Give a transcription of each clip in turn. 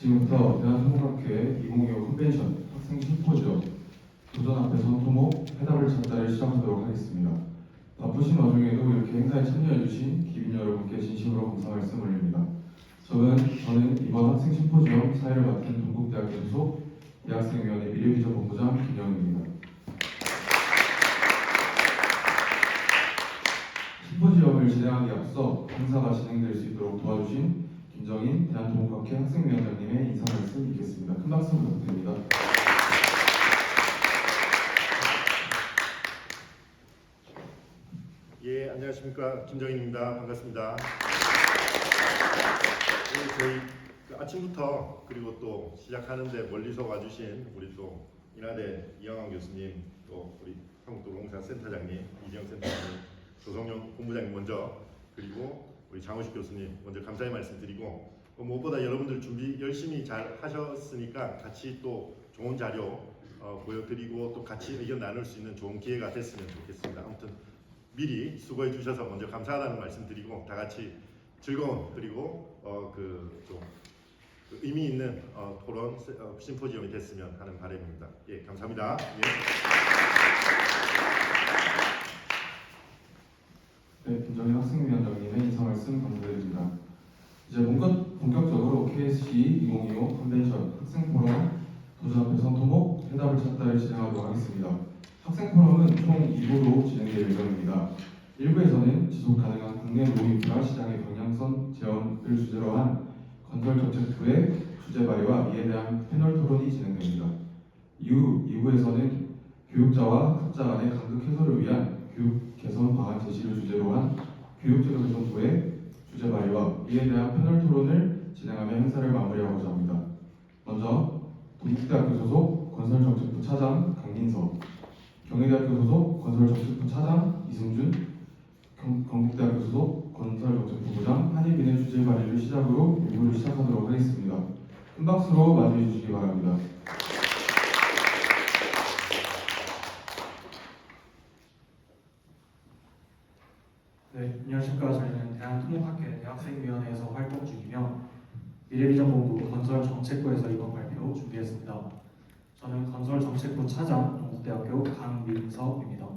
지금부터 대한토목학회 2025 컨벤션 학생 심포지엄 도전 앞에선 토목, 해답을 찾다를 시작하도록 하겠습니다. 바쁘신 와중에도 이렇게 행사에 참여해주신 기빈 여러분께 진심으로 감사 말씀 올립니다. 저는 이번 학생 심포지엄 사회를 맡은 동국대학교 소속 대학생위원회 미래비전 본부장 김영입니다. 심포지엄을 진행하기 앞서 행사가 진행될 수 있도록 도와주신 김정인 대한토목학회 학생위원장님의 인사 말씀 있겠습니다. 큰 박수 부탁드립니다. 예, 안녕하십니까. 김정인입니다. 반갑습니다. 저희 아침부터 그리고 또 시작하는데 멀리서 와주신 우리 또 인하대 이영환 교수님, 또 우리 한국도로공사 센터장님, 이지영 센터장님, 조성용 본부장님 먼저, 그리고 우리 장호식 교수님 먼저 감사의 말씀드리고, 무엇보다 여러분들 준비 열심히 잘 하셨으니까 같이 또 좋은 자료 보여드리고 또 같이 의견 나눌 수 있는 좋은 기회가 됐으면 좋겠습니다. 아무튼 미리 수고해 주셔서 먼저 감사하다는 말씀드리고, 다 같이 즐거운 그리고 좀 의미 있는 토론 심포지엄이 됐으면 하는 바람입니다. 예, 감사합니다. 네, 김정인 학생위원장님의 인사 말씀 감사드립니다. 이제 본격적으로 KSC 2025 컨벤션 학생 포럼 도전 앞에선 토목, 해답을 찾다를 진행하도록 하겠습니다. 학생 포럼은 총 2부로 진행될 예정입니다. 1부에서는 지속 가능한 국내 노인프라 시장의 방향성 제언을 주제로 한 건설정책부의 주제 발의와 이에 대한 패널 토론이 진행됩니다. 이후 2부에서는 교육자와 학자 간의 간극 해소를 위한 교육 개선 방안 제시를 주제로 한 교육제도 개선부의 주제 발의와 이에 대한 패널 토론을 진행하며 행사를 마무리하고자 합니다. 먼저 동국대학교 소속 건설정책부 차장 강민석, 경희대학교 소속 건설정책부 차장 이승준, 경북대학교 소속 건설정책부부장 한희빈의 주제 발의를 시작으로 일부를 시작하도록 하겠습니다. 큰 박수로 맞이해 주시기 바랍니다. 네, 안녕하십니까. 저희는 대한토목학회 대학생위원회에서 활동 중이며 미래비전본부 건설정책부에서 이번 발표 준비했습니다. 저는 건설정책부 차장 동국대학교 강민석입니다.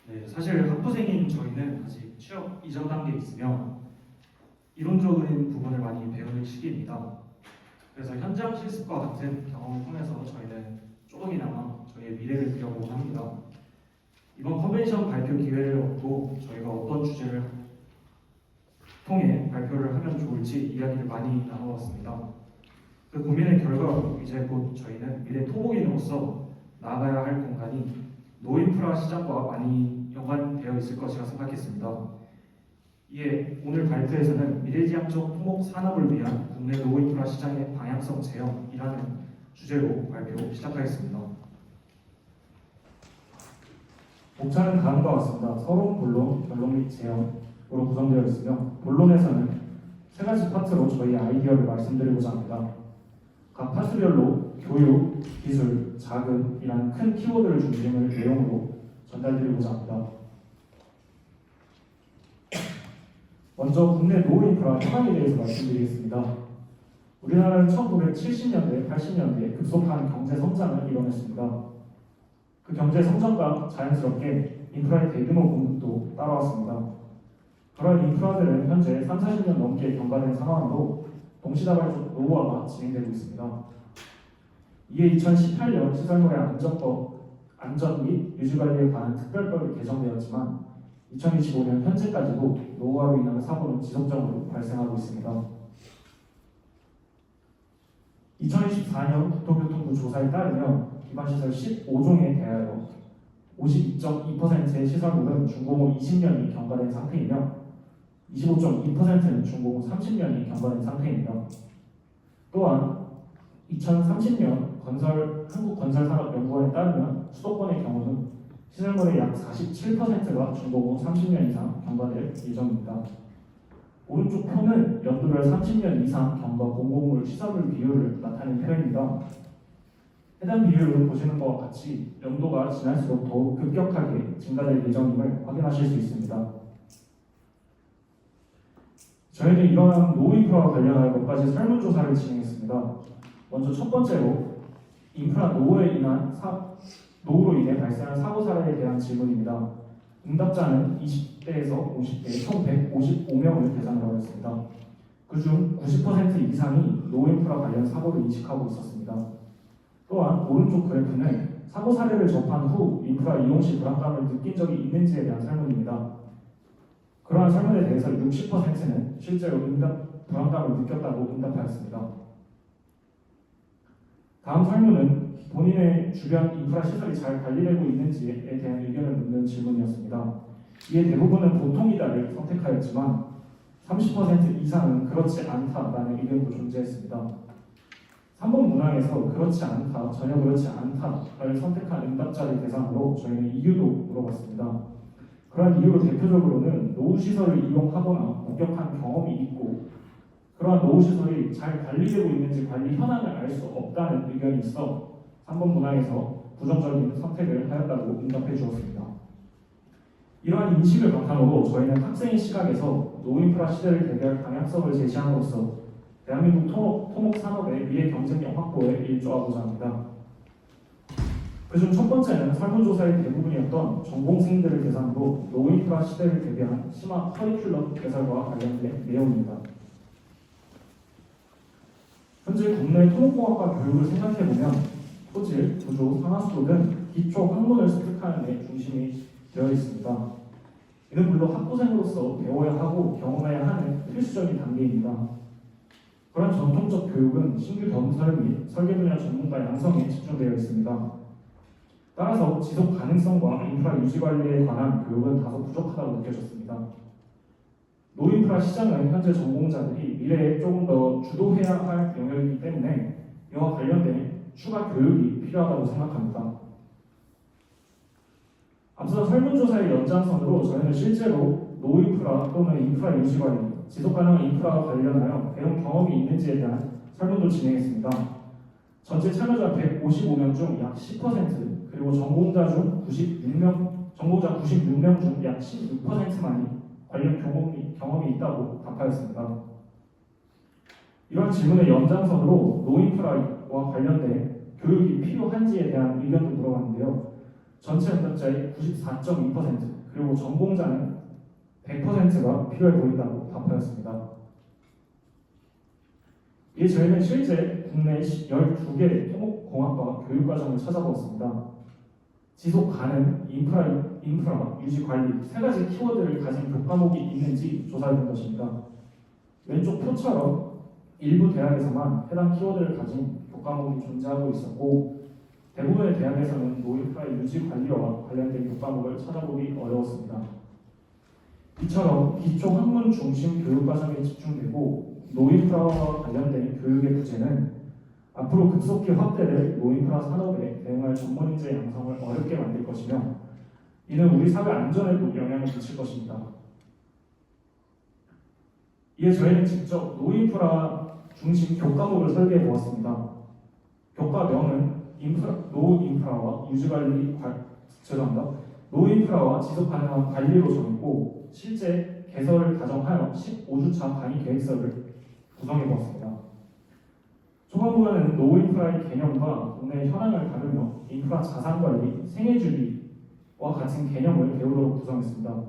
네, 사실 학부생인 저희는 아직 취업 이전 단계에 있으며 이론적인 부분을 많이 배우는 시기입니다. 그래서 현장 실습과 같은 경험을 통해서 저희는 조금이나마 저희의 미래를 그려보고 합니다. 이번 컨벤션 발표 기회를 얻고 저희가 어떤 주제를 통해 발표를 하면 좋을지 이야기를 많이 나눠봤습니다. 그 고민의 결과로 이제 곧 저희는 미래 토목인으로서 나아가야 할 공간이 노인프라 시장과 많이 연관되어 있을 것이라 생각했습니다. 이에 오늘 발표에서는 미래지향적 토목 산업을 위한 국내 노인프라 시장의 방향성 제언이라는 주제로 발표 시작하겠습니다. 목차는 다음과 같습니다. 서론, 본론, 결론 및 제언으로 구성되어 있으며 본론에서는 세 가지 파트로 저희 아이디어를 말씀드리고자 합니다. 각 파트별로 교육, 기술, 자금이라는 큰 키워드를 중심을 내용으로 전달드리고자 합니다. 먼저 국내 노인프라 현황에 대해서 말씀드리겠습니다. 우리나라는 1970년대, 80년대에 급속한 경제 성장을 이뤄냈습니다. 그 경제 성장과 자연스럽게 인프라의 대규모 공급도 따라왔습니다. 그런 인프라들은 현재 30-40년 넘게 경과된 상황으로 동시다발적 노후화가 진행되고 있습니다. 이에 2018년 시설물의 안전 및 유지관리에 관한 특별법이 개정되었지만 2025년 현재까지도 노후화로 인한 사고는 지속적으로 발생하고 있습니다. 2024년 국토교통부 조사에 따르면 기반시설 15종에 대하여 52.2%의 시설물은 준공후 20년이 경과된 상태이며 25.2%는 중공후 30년이 경과된 상태입니다. 또한 2030년 한국건설산업연구원에 따르면 수도권의 경우는 시설물의 약 47%가 준공후 30년 이상 경과될 예정입니다. 오른쪽 표는 연도별 30년 이상 경과 공공물 시설물 비율을 나타내는 표입니다. 해당 비율을 보시는 것과 같이 연도가 지날수록 더욱 급격하게 증가될 예정임을 확인하실 수 있습니다. 저희는 이러한 노후 인프라와 관련하여 몇 가지 설문조사를 진행했습니다. 먼저 첫 번째로 인프라 노후로 인해 발생한 사고 사례에 대한 질문입니다. 응답자는 20대에서 50대 총 155명을 대상으로 했습니다. 그중 90% 이상이 노후 인프라 관련 사고를 인식하고 있었습니다. 또한 오른쪽 그래프는 사고 사례를 접한 후 인프라 이용 시 불안감을 느낀 적이 있는지에 대한 설문입니다. 그러한 설문에 대해서 60%는 실제로 불안감을 느꼈다고 응답하였습니다. 다음 설문은 본인의 주변 인프라 시설이 잘 관리되고 있는지에 대한 의견을 묻는 질문이었습니다. 이에 대부분은 보통이다를 선택하였지만 30% 이상은 그렇지 않다라는 의견도 존재했습니다. 3번 문항에서 그렇지 않다, 전혀 그렇지 않다를 선택한 응답자를 대상으로 저희는 이유도 물어봤습니다. 그러한 이유로 대표적으로는 노후시설을 이용하거나 목격한 경험이 있고 그러한 노후시설이 잘 관리되고 있는지 관리 현황을 알 수 없다는 의견이 있어 3번 문항에서 부정적인 선택을 하였다고 응답해 주었습니다. 이러한 인식을 바탕으로 저희는 학생의 시각에서 노인프라 시대를 대비할 방향성을 제시함으로써 대한민국 토목 산업의 미래 경쟁력 확보에 일조하고자 합니다. 그중 첫 번째는 설문조사의 대부분이었던 전공생들을 대상으로 노인프라 시대를 대비한 심화 커리큘럼 개설과 관련된 내용입니다. 현재 국내 토목공학과 교육을 생각해보면 토질, 구조, 상하수도 등 기초 학문을 습득하는 데 중심이 되어 있습니다. 이는 물론 학부생으로서 배워야 하고 경험해야 하는 필수적인 단계입니다. 그런 전통적 교육은 신규 건설 및 설계 분야 전문가 양성에 집중되어 있습니다. 따라서 지속 가능성과 인프라 유지 관리에 관한 교육은 다소 부족하다고 느껴졌습니다. 노인프라 시장은 현재 전공자들이 미래에 조금 더 주도해야 할 영역이기 때문에 이와 관련된 추가 교육이 필요하다고 생각합니다. 앞서 설문조사의 연장선으로 저희는 실제로 노인프라 또는 인프라 유지 관리, 지속가능한 인프라와 관련하여 배운 경험이 있는지에 대한 설문도 진행했습니다. 전체 참여자 155명 중 약 10%, 그리고 전공자 96명 중 약 16%만이 관련 경험이 있다고 답하였습니다. 이러한 질문의 연장선으로 노인프라와 관련된 교육이 필요한지에 대한 의견도 물어봤는데요. 전체 응답자의 94.2%, 그리고 전공자는 100%가 필요해 보인다고 답하였습니다. 이에 저희는 실제 국내 12개 토목공학과 교육과정을 찾아보았습니다. 지속 가능, 인프라, 유지 관리 세 가지 키워드를 가진 교과목이 있는지 조사해 본 것입니다. 왼쪽 표처럼 일부 대학에서만 해당 키워드를 가진 교과목이 존재하고 있었고 대부분의 대학에서는 노인프라 유지 관리와 관련된 교과목을 찾아보기 어려웠습니다. 이처럼 기초 학문 중심 교육과정에 집중되고 노인프라와 관련된 교육의 부재는 앞으로 급속히 확대될 노인프라 산업에 대응할 전문인재 양성을 어렵게 만들 것이며 이는 우리 사회 안전에도 영향을 미칠 것입니다. 이에 저희는 직접 노인프라 중심 교과목을 설계해 보았습니다. 교과명은 노인프라와 지속가능한 관리로 정했고 실제 개설을 가정하여 15주차 강의 계획서를 구성해 보았습니다. 초반부에는 노인프라의 개념과 국내 현황을 다루며 인프라 자산관리, 생애주기와 같은 개념을 배우도록 구성했습니다.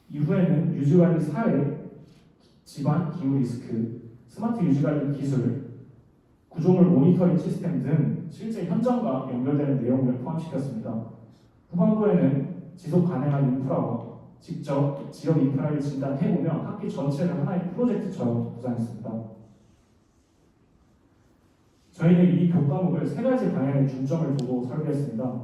이후에는 유지관리 사회, 집안 기후 리스크, 스마트 유지관리 기술, 구조물 모니터링 시스템 등 실제 현장과 연결되는 내용을 포함시켰습니다. 후반부에는 지속 가능한 인프라와 직접 지역 인프라를 진단해보며 학기 전체를 하나의 프로젝트처럼 구상했습니다. 저희는 이 교과목을 세 가지 방향에 중점을 두고 설계했습니다.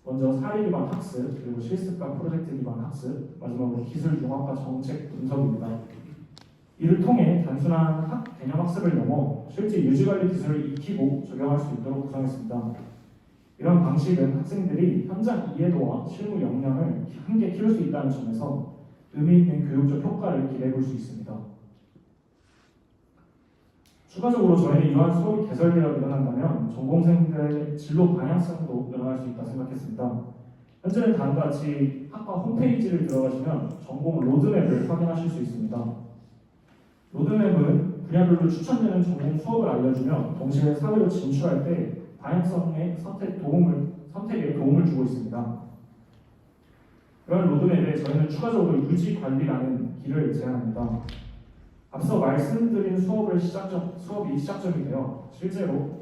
먼저 사례 기반 학습, 그리고 실습과 프로젝트 기반 학습, 마지막으로 기술 융합과 정책 분석입니다. 이를 통해 단순한 개념 학습을 넘어 실제 유지관리 기술을 익히고 적용할 수 있도록 구성했습니다. 이런 방식은 학생들이 현장 이해도와 실무 역량을 함께 키울 수 있다는 점에서 의미 있는 교육적 효과를 기대해 볼 수 있습니다. 추가적으로 저희는 이러한 수업이 개설되어 일어난다면 전공생들의 진로 방향성도 늘어날 수 있다 생각했습니다. 현재는 다음과 같이 학과 홈페이지를 들어가시면 전공 로드맵을 확인하실 수 있습니다. 로드맵은 분야별로 추천되는 전공 수업을 알려주며 동시에 사회로 진출할 때 다양성의 선택에 도움을 주고 있습니다. 이런 로드맵에 저희는 추가적으로 유지 관리라는 길을 제안합니다. 앞서 말씀드린 수업이 시작점이 되어 실제로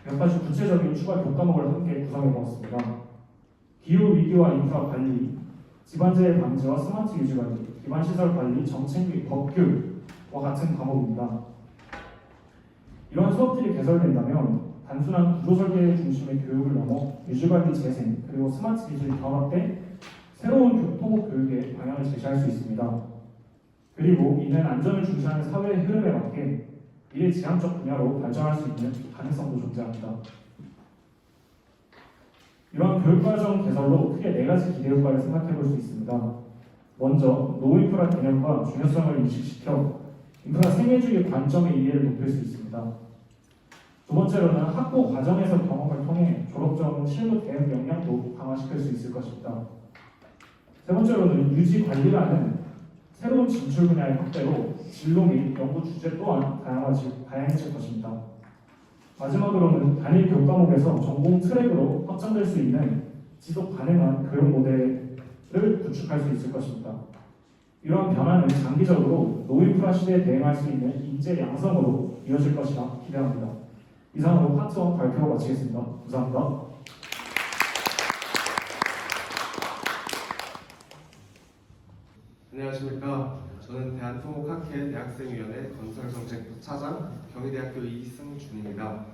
몇 가지 구체적인 추가 교과목을 함께 구성해 보았습니다. 기후 위기와 인프라 관리, 집안재해 방지와 스마트 유지 관리, 기반 시설 관리, 정책 및 법규와 같은 과목입니다. 이러한 수업들이 개설된다면 단순한 구조 설계 중심의 교육을 넘어 유지 관리 재생 그리고 스마트 기술이 결합돼 새로운 토목 교육의 방향을 제시할 수 있습니다. 그리고 이는 안전을 중시하는 사회의 흐름에 맞게 미래지향적 분야로 발전할 수 있는 가능성도 존재합니다. 이러한 교육과정 개설로 크게 4가지 기대 효과를 생각해 볼 수 있습니다. 먼저 노인프라 개념과 중요성을 인식시켜 인프라 생애주기 관점의 이해를 높일 수 있습니다. 두 번째로는 학부 과정에서 경험을 통해 졸업 후 실무 대응 역량도 강화시킬 수 있을 것입니다. 세 번째로는 유지 관리라는 새로운 진출 분야의 확대로 진로 및 연구 주제 또한 다양해질 것입니다. 마지막으로는 단일 교과목에서 전공 트랙으로 확장될 수 있는 지속 가능한 교육 모델을 구축할 수 있을 것입니다. 이러한 변화는 장기적으로 노인프라 시대에 대응할 수 있는 인재 양성으로 이어질 것이라 기대합니다. 이상으로 파트 1 발표 마치겠습니다. 감사합니다. 안녕하십니까. 저는 대한토목학회 대학생위원회 건설정책부 차장 경희대학교 이승준입니다.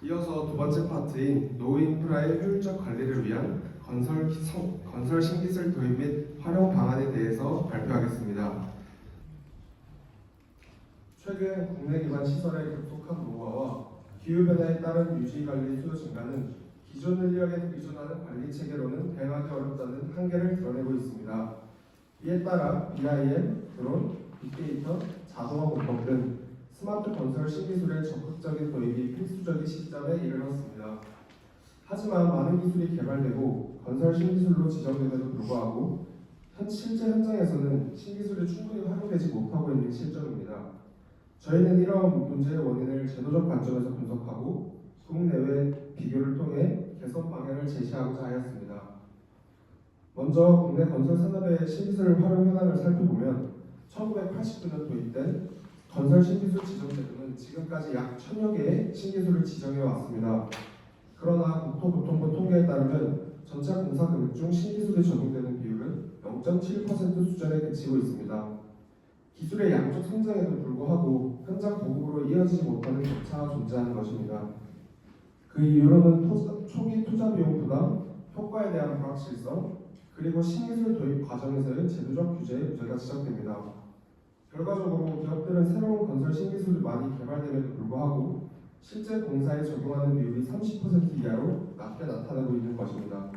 이어서 두 번째 파트인 노인프라의 효율적 관리를 위한 건설 신기술 도입 및 활용 방안에 대해서 발표하겠습니다. 최근 국내 기반 시설의 급속한 노후화와 기후변화에 따른 유지관리 수요 증가는 기존 인력에 의존하는 관리 체계로는 대응하기 어렵다는 한계를 드러내고 있습니다. 이에 따라 BIM, 드론, 빅데이터, 자동화 공법 등 스마트 건설 신기술의 적극적인 도입이 필수적인 시점에 이르렀습니다. 하지만 많은 기술이 개발되고 건설 신기술로 지정됨에도 불구하고 실제 현장에서는 신기술이 충분히 활용되지 못하고 있는 실정입니다. 저희는 이러한 문제의 원인을 제도적 관점에서 분석하고 국내외 비교를 통해 개선 방향을 제시하고자 하였습니다. 먼저 국내 건설 산업의 신기술 활용 현황을 살펴보면 1989년 도입된 건설 신기술 지정 제도는 지금까지 약 1000여 개의 신기술을 지정해 왔습니다. 그러나 국토교통부 통계에 따르면 전체 공사 금액 중 신기술이 적용되는 비율은 0.7% 수준에 그치고 있습니다. 기술의 양적 성장에도 불구하고 현장 보급으로 이어지지 못하는 격차가 존재하는 것입니다. 그 이유로는 초기 투자 비용 부담, 효과에 대한 불확실성, 그리고 신기술 도입 과정에서의 제도적 규제의 문제가 지적됩니다. 결과적으로 기업들은 새로운 건설 신기술이 많이 개발됨에도 불구하고 실제 공사에 적용하는 비율이 30% 이하로 낮게 나타나고 있는 것입니다.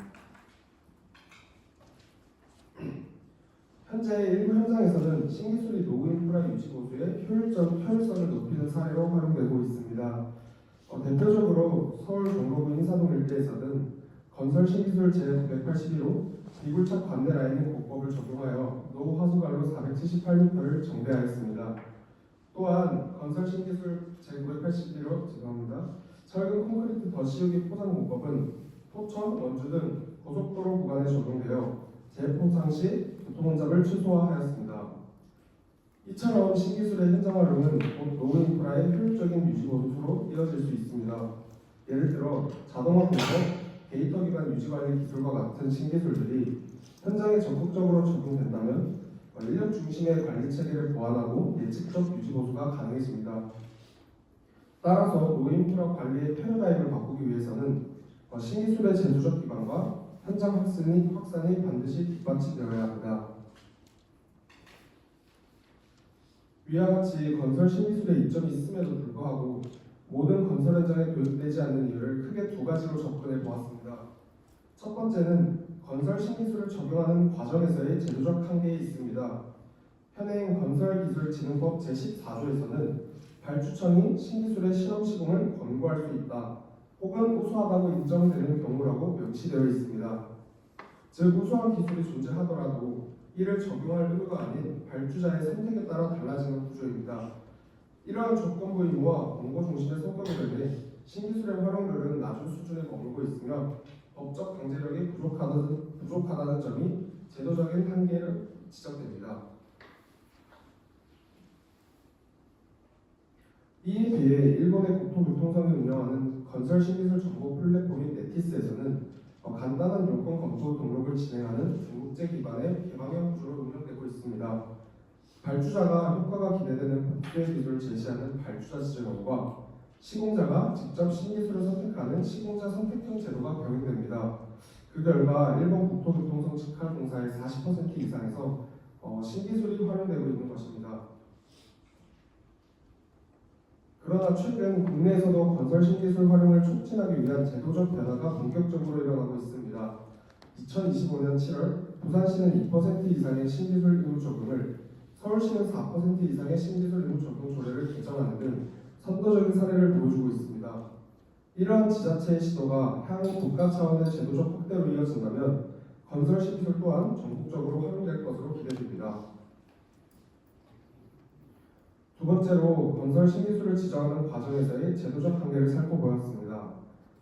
현재 일부 현장에서는 신기술이 노후 인프라 유지 보수의 효율성을 높이는 사례로 활용되고 있습니다. 대표적으로 서울 종로구 인사동 일대에서는 건설 신기술 제981호 비굴착 관내 라이닝 공법을 적용하여 노후 하수관로 478m를 정비하였습니다. 또한 건설 신기술 제981호 철근 콘크리트 더 씌우기 포장 공법은 포천, 원주 등 고속도로 구간에 적용되어 재포장 시 교통 혼잡을 최소화하였습니다. 이처럼 신기술의 현장 활용은 곧 노후 인프라의 효율적인 유지 보수로 이어질 수 있습니다. 예를 들어 자동화 공법, 데이터 기반 유지 관리 기술과 같은 신기술들이 현장에 적극적으로 적용된다면 인력 중심의 관리 체계를 보완하고 예측적 유지 보수가 가능해집니다. 따라서 노후 인프라 관리의 패러다임을 바꾸기 위해서는 신기술의 제도적 기반과 현장 확산이 반드시 뒷받침되어야 합니다. 위와 같이 건설 신기술의 이점이 있음에도 불구하고 모든 건설 현장에 도입되지 않는 이유를 크게 두 가지로 접근해 보았습니다. 첫 번째는 건설 신기술을 적용하는 과정에서의 제도적 한계에 있습니다. 현행 건설기술진흥법 제14조에서는 발주청이 신기술의 실험 시공을 권고할 수 있다 혹은 우수하다고 인정되는 경우라고 명시되어 있습니다. 즉 우수한 기술이 존재하더라도 이를 적용할 의무가 아닌 발주자의 선택에 따라 달라지는 구조입니다. 이러한 조건부 의무와 공고 중심의 성격으로 인해 신기술의 활용률은 낮은 수준에 머물고 있으며 법적 강제력이 부족하다는 점이 제도적인 한계로 지적됩니다. 이에 비해 일본의 국토교통성이 운영하는 건설 신기술 정보 플랫폼인 네티스에서는 간단한 요건 검토 등록을 진행하는 중국제 기반의 개방형 구조로 운영되고 있습니다. 발주자가 효과가 기대되는 복수의 기술을 제시하는 발주자 지정과 시공자가 직접 신기술을 선택하는 시공자 선택형 제도가 병행됩니다. 그 결과 일본 국토교통성 직할 공사의 40% 이상에서 신기술이 활용되고 있는 것입니다. 그러나 최근 국내에서도 건설 신기술 활용을 촉진하기 위한 제도적 변화가 본격적으로 일어나고 있습니다. 2025년 7월 부산시는 2% 이상의 신기술 의무 적용을, 서울시는 4% 이상의 신기술 의무 적용 조례를 개정하는 등 선도적인 사례를 보여주고 있습니다. 이러한 지자체의 시도가 향후 국가 차원의 제도적 확대로 이어진다면 건설 신기술 또한 전국적으로 활용될 것으로 기대됩니다. 두 번째로 건설 신기술을 지정하는 과정에서의 제도적 한계를 살펴보았습니다.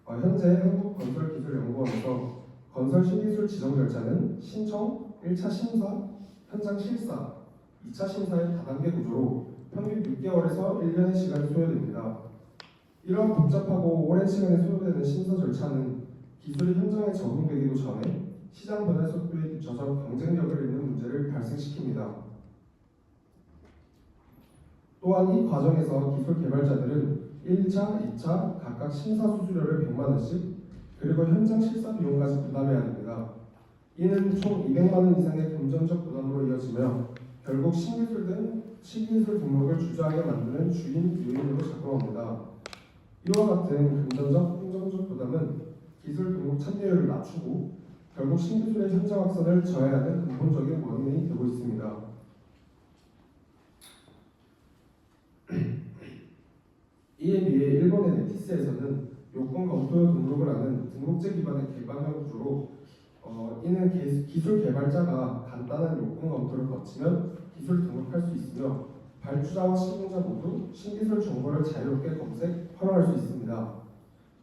현재 한국건설기술연구원에서 건설 신기술 지정 절차는 신청, 1차 심사, 현장 실사, 2차 심사의 다단계 구조로 평균 6개월에서 1년의 시간이 소요됩니다. 이러한 복잡하고 오랜 시간이 소요되는 심사 절차는 기술이 현장에 적용되기도 전에 시장 변화 속도에 뒤처져 경쟁력을 잃는 문제를 발생시킵니다. 또한 이 과정에서 기술 개발자들은 1차, 2차 각각 심사 수수료를 100만 원씩 그리고 현장 실사 비용까지 부담해야 합니다. 이는 총 200만 원 이상의 금전적 부담으로 이어지며 결국 신기술 등록을 주저하게 만드는 주인 요인으로 작용합니다. 이와 같은 금전적, 행정적 부담은 기술 등록 참여율을 낮추고 결국 신기술의 현장 확산을 저해하는 근본적인 원인이 되고 있습니다. 이에 비해 일본의 네티스에서는 요건 검토 등록을 하는 등록제 기반의 개방형 구조로 이는 기술 개발자가 간단한 요건 검토를 거치면 기술 등록할 수 있으며 발주자와 시공자 모두 신기술 정보를 자유롭게 검색, 활용할 수 있습니다.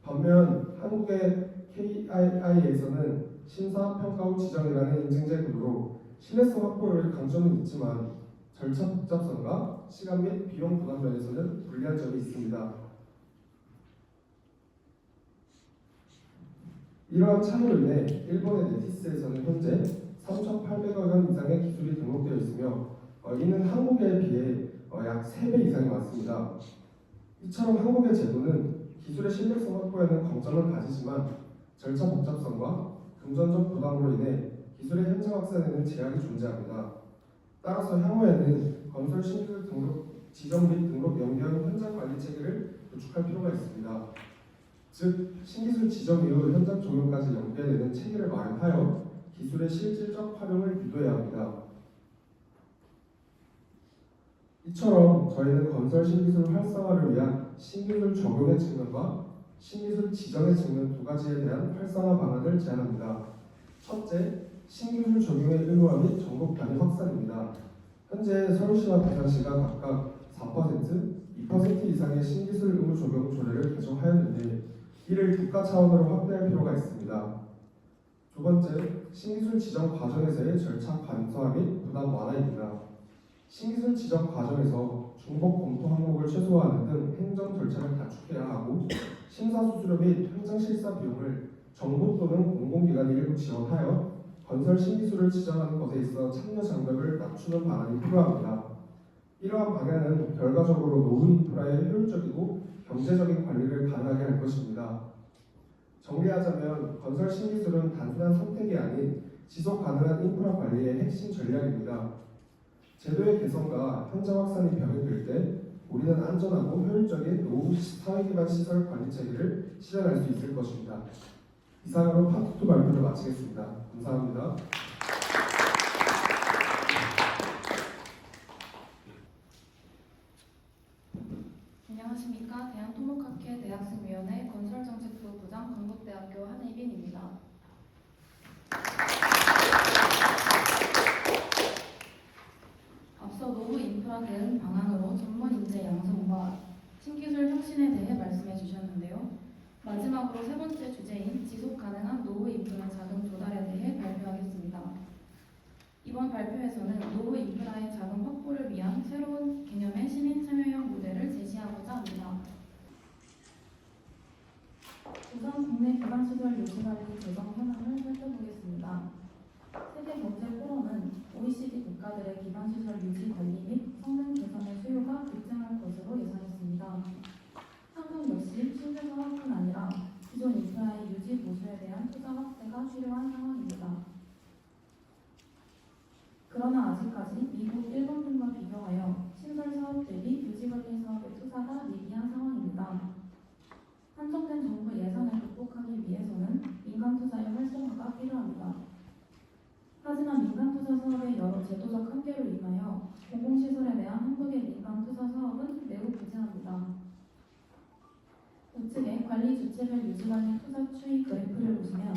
반면 한국의 KII에서는 심사, 평가 후 지정이라는 인증제 구조로 신뢰성 확보의 강점은 있지만 절차 복잡성과 시간 및 비용 부담 면에서는 불리한 점이 있습니다. 이러한 차이로 인해 일본의 네티스에서는 현재 3,800억 원 이상의 기술이 등록되어 있으며 이는 한국에 비해 약 3배 이상이 많습니다. 이처럼 한국의 제도는 기술의 신뢰성 확보에는 강점을 가지지만 절차 복잡성과 금전적 부담으로 인해 기술의 현장 확산에는 제약이 존재합니다. 따라서 향후에는 건설 신기술 등록 지정 및 등록 연계형 현장 관리 체계를 구축할 필요가 있습니다. 즉 신기술 지정 이후 현장 적용까지 연계되는 체계를 마련하여 기술의 실질적 활용을 유도해야 합니다. 이처럼 저희는 건설 신기술 활성화를 위한 신기술 적용의 측면과 신기술 지정의 측면 두 가지에 대한 활성화 방안을 제안합니다. 첫째, 신기술 적용의 의무화 및 전국 단위 확산입니다. 현재 서울시와 부산시가 각각 4%, 2% 이상의 신기술 의무 적용 조례를 개정하였는데 이를 국가 차원으로 확대할 필요가 있습니다. 두 번째, 신기술 지정 과정에서의 절차 간소화 및 부담 완화입니다. 신기술 지정 과정에서 중복 검토 항목을 최소화하는 등 행정 절차를 단축해야 하고 심사 수수료 및 현장 실사 비용을 정부 또는 공공기관이 일부 지원하여 건설 신기술을 지정하는 것에 있어 참여 장벽을 낮추는 방안이 필요합니다. 이러한 방향은 결과적으로 노후 인프라의 효율적이고 경제적인 관리를 가능하게 할 것입니다. 정리하자면 건설 신기술은 단순한 선택이 아닌 지속 가능한 인프라 관리의 핵심 전략입니다. 제도의 개선과 현장 확산이 병행될 때 우리는 안전하고 효율적인 노후 사회기반 시설 관리 체계를 실현할 수 있을 것입니다. 이상으로 파트 2 발표를 마치겠습니다. 감사합니다. 안녕하십니까. 대한토목학회 대학생위원회 건설정책부 부장 건국대학교 한혜빈입니다. 신기술 혁신에 대해 말씀해 주셨는데요. 마지막으로 세 번째 주제인 지속 가능한 노후 인프라 자금 조달에 대해 발표하겠습니다. 이번 발표에서는 노후 인프라의 자금 확보를 위한 새로운 개념의 시민 참여형 모델을 제시하고자 합니다. 우선 국내 기반시설 유지관리 재정 현황을 살펴보겠습니다. 세계경제포럼은 OECD 국가들의 기반시설 유지 관리 및 성능 개선의 수요가 급증할 것으로 예상했습니다. 한국 역시 신규 사업뿐 아니라 기존 인프라의 유지 보수에 대한 투자 확대가 필요한 상황입니다. 그러나 아직까지 미국, 일본 등과 비교하여 신설 사업 대비 유지관리 사업의 투자가 미비한 상황입니다. 한정된 정부 예산을 극복하기 위해서는 민간 투자의 활성화가 필요합니다. 하지만 민간 투자 사업의 여러 제도적 한계로 인하여 공공시설에 대한 한국의 민간 투자 사업은 매우 부재합니다. 우측에 관리 주체별 유지관리 투자 추이 그래프를 보시면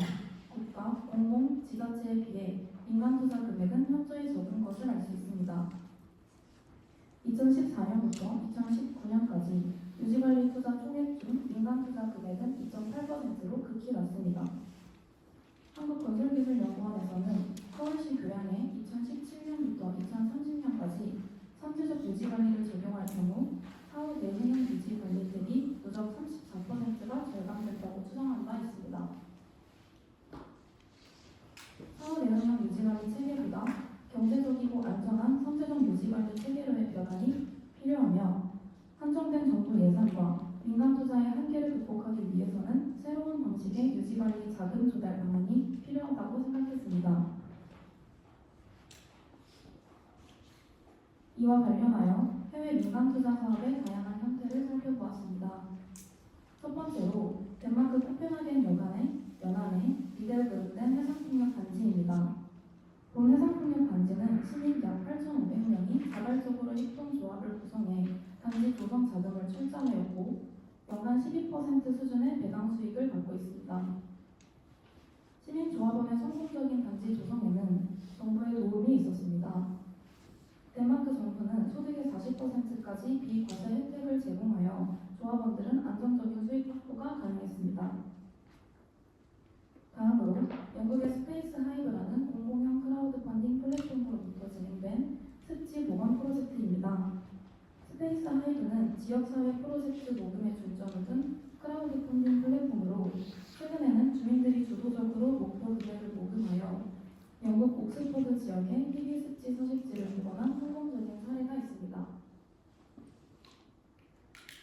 국가, 공공, 지자체에 비해 민간 투자 금액은 현저히 적은 것을 알 수 있습니다. 2014년부터 2019년까지 유지관리 투자 총액 중 민간 투자 금액은 2.8%로 극히 낮습니다. 한국건설기술연구원에서는 서울시 교량에 2017년부터 2030년까지 선제적 유지관리를 적용할 경우 사후 내후년 유지관리 대비 누적 34%가 절감된다고 추정한 바 있습니다. 사후 내후년 유지관리 체계보다 경제적이고 안전한 선제적 유지관리 체계로의 변환이 필요하며 한정된 정부 예산과 민간 투자의 한계를 극복하기 위해서는 새로운 방식의 유지관리 자금 조달 방안이 필요하다고 생각했습니다. 이와 관련하여 해외 민간 투자 사업의 다양한 형태를 살펴보았습니다. 첫 번째로 덴마크 코펜하겐 연안의 미델그룹된 해상풍력 단지입니다. 본 해상풍력 단지는 시민 약 8,500명이 자발적으로 협동조합을 구성해 단지 조성 자금을 출자하였고 연간 12% 수준의 배당 수익을 받고 있습니다. 시민조합원의 성공적인 단지 조성에는 정부의 도움이 있었습니다. 덴마크 정부는 소득의 40%까지 비과세 혜택을 제공하여 조합원들은 안정적인 수익 확보가 가능했습니다. 다음으로 영국의 스페이스 하이브라는 공공형 크라우드 펀딩 플랫폼으로부터 진행된 습지 보건 프로젝트입니다. 스페이스 하이브는 지역사회 프로젝트 모금에 중점을 둔 크라우드 펀딩 플랫폼으로 최근에는 주민들이 주도적으로 목표 금액을 모금하여 영국 옥스퍼드 지역의 희귀 습지 서식지를 복원한 성공적인 사례가 있습니다.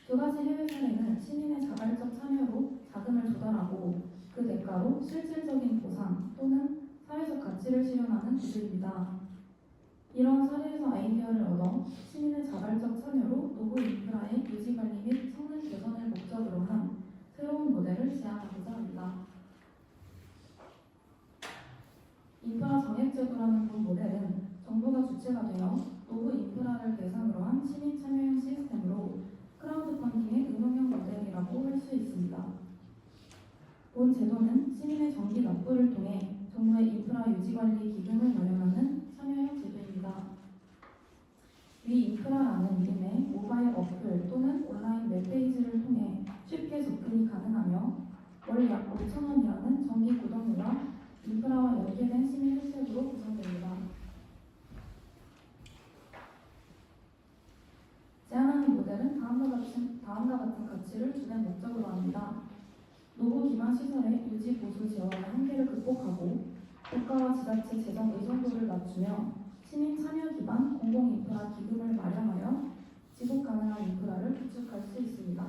두 가지 해외 사례는 시민의 자발적 참여로 자금을 조달하고 그 대가로 실질적인 보상 또는 사회적 가치를 실현하는 구조입니다. 이런 사례에서 아이디어를 얻어 시민의 자발적 참여로 노후 인프라의 유지관리 및 성능 개선을 목적으로 한 새로운 모델을 제안하고자 합니다. 인프라 정액제도라는 본 모델은 정부가 주체가 되어 노후 인프라를 대상으로 한 시민 참여형 시스템으로 크라우드 펀딩의 응용형 모델이라고 할 수 있습니다. 본 제도는 시민의 정기 납부를 통해 정부의 인프라 유지관리 기금을 마련하는 참여형 제도입니다. 위 인프라라는 이름의 모바일 어플 또는 온라인 웹페이지를 통해 쉽게 접근이 가능하며 월 약 5,000원이라는 정기 구독료와 인프라와 연계된 시민 혜택으로 구성됩니다. 제안하는 모델은 다음과 같은 가치를 주된 목적으로 합니다. 노후 기반 시설의 유지 보수 지원의 한계를 극복하고 국가와 지자체 재정 의존도를 낮추며 시민 참여 기반 공공 인프라 기금을 마련하여 지속 가능한 인프라를 구축할 수 있습니다.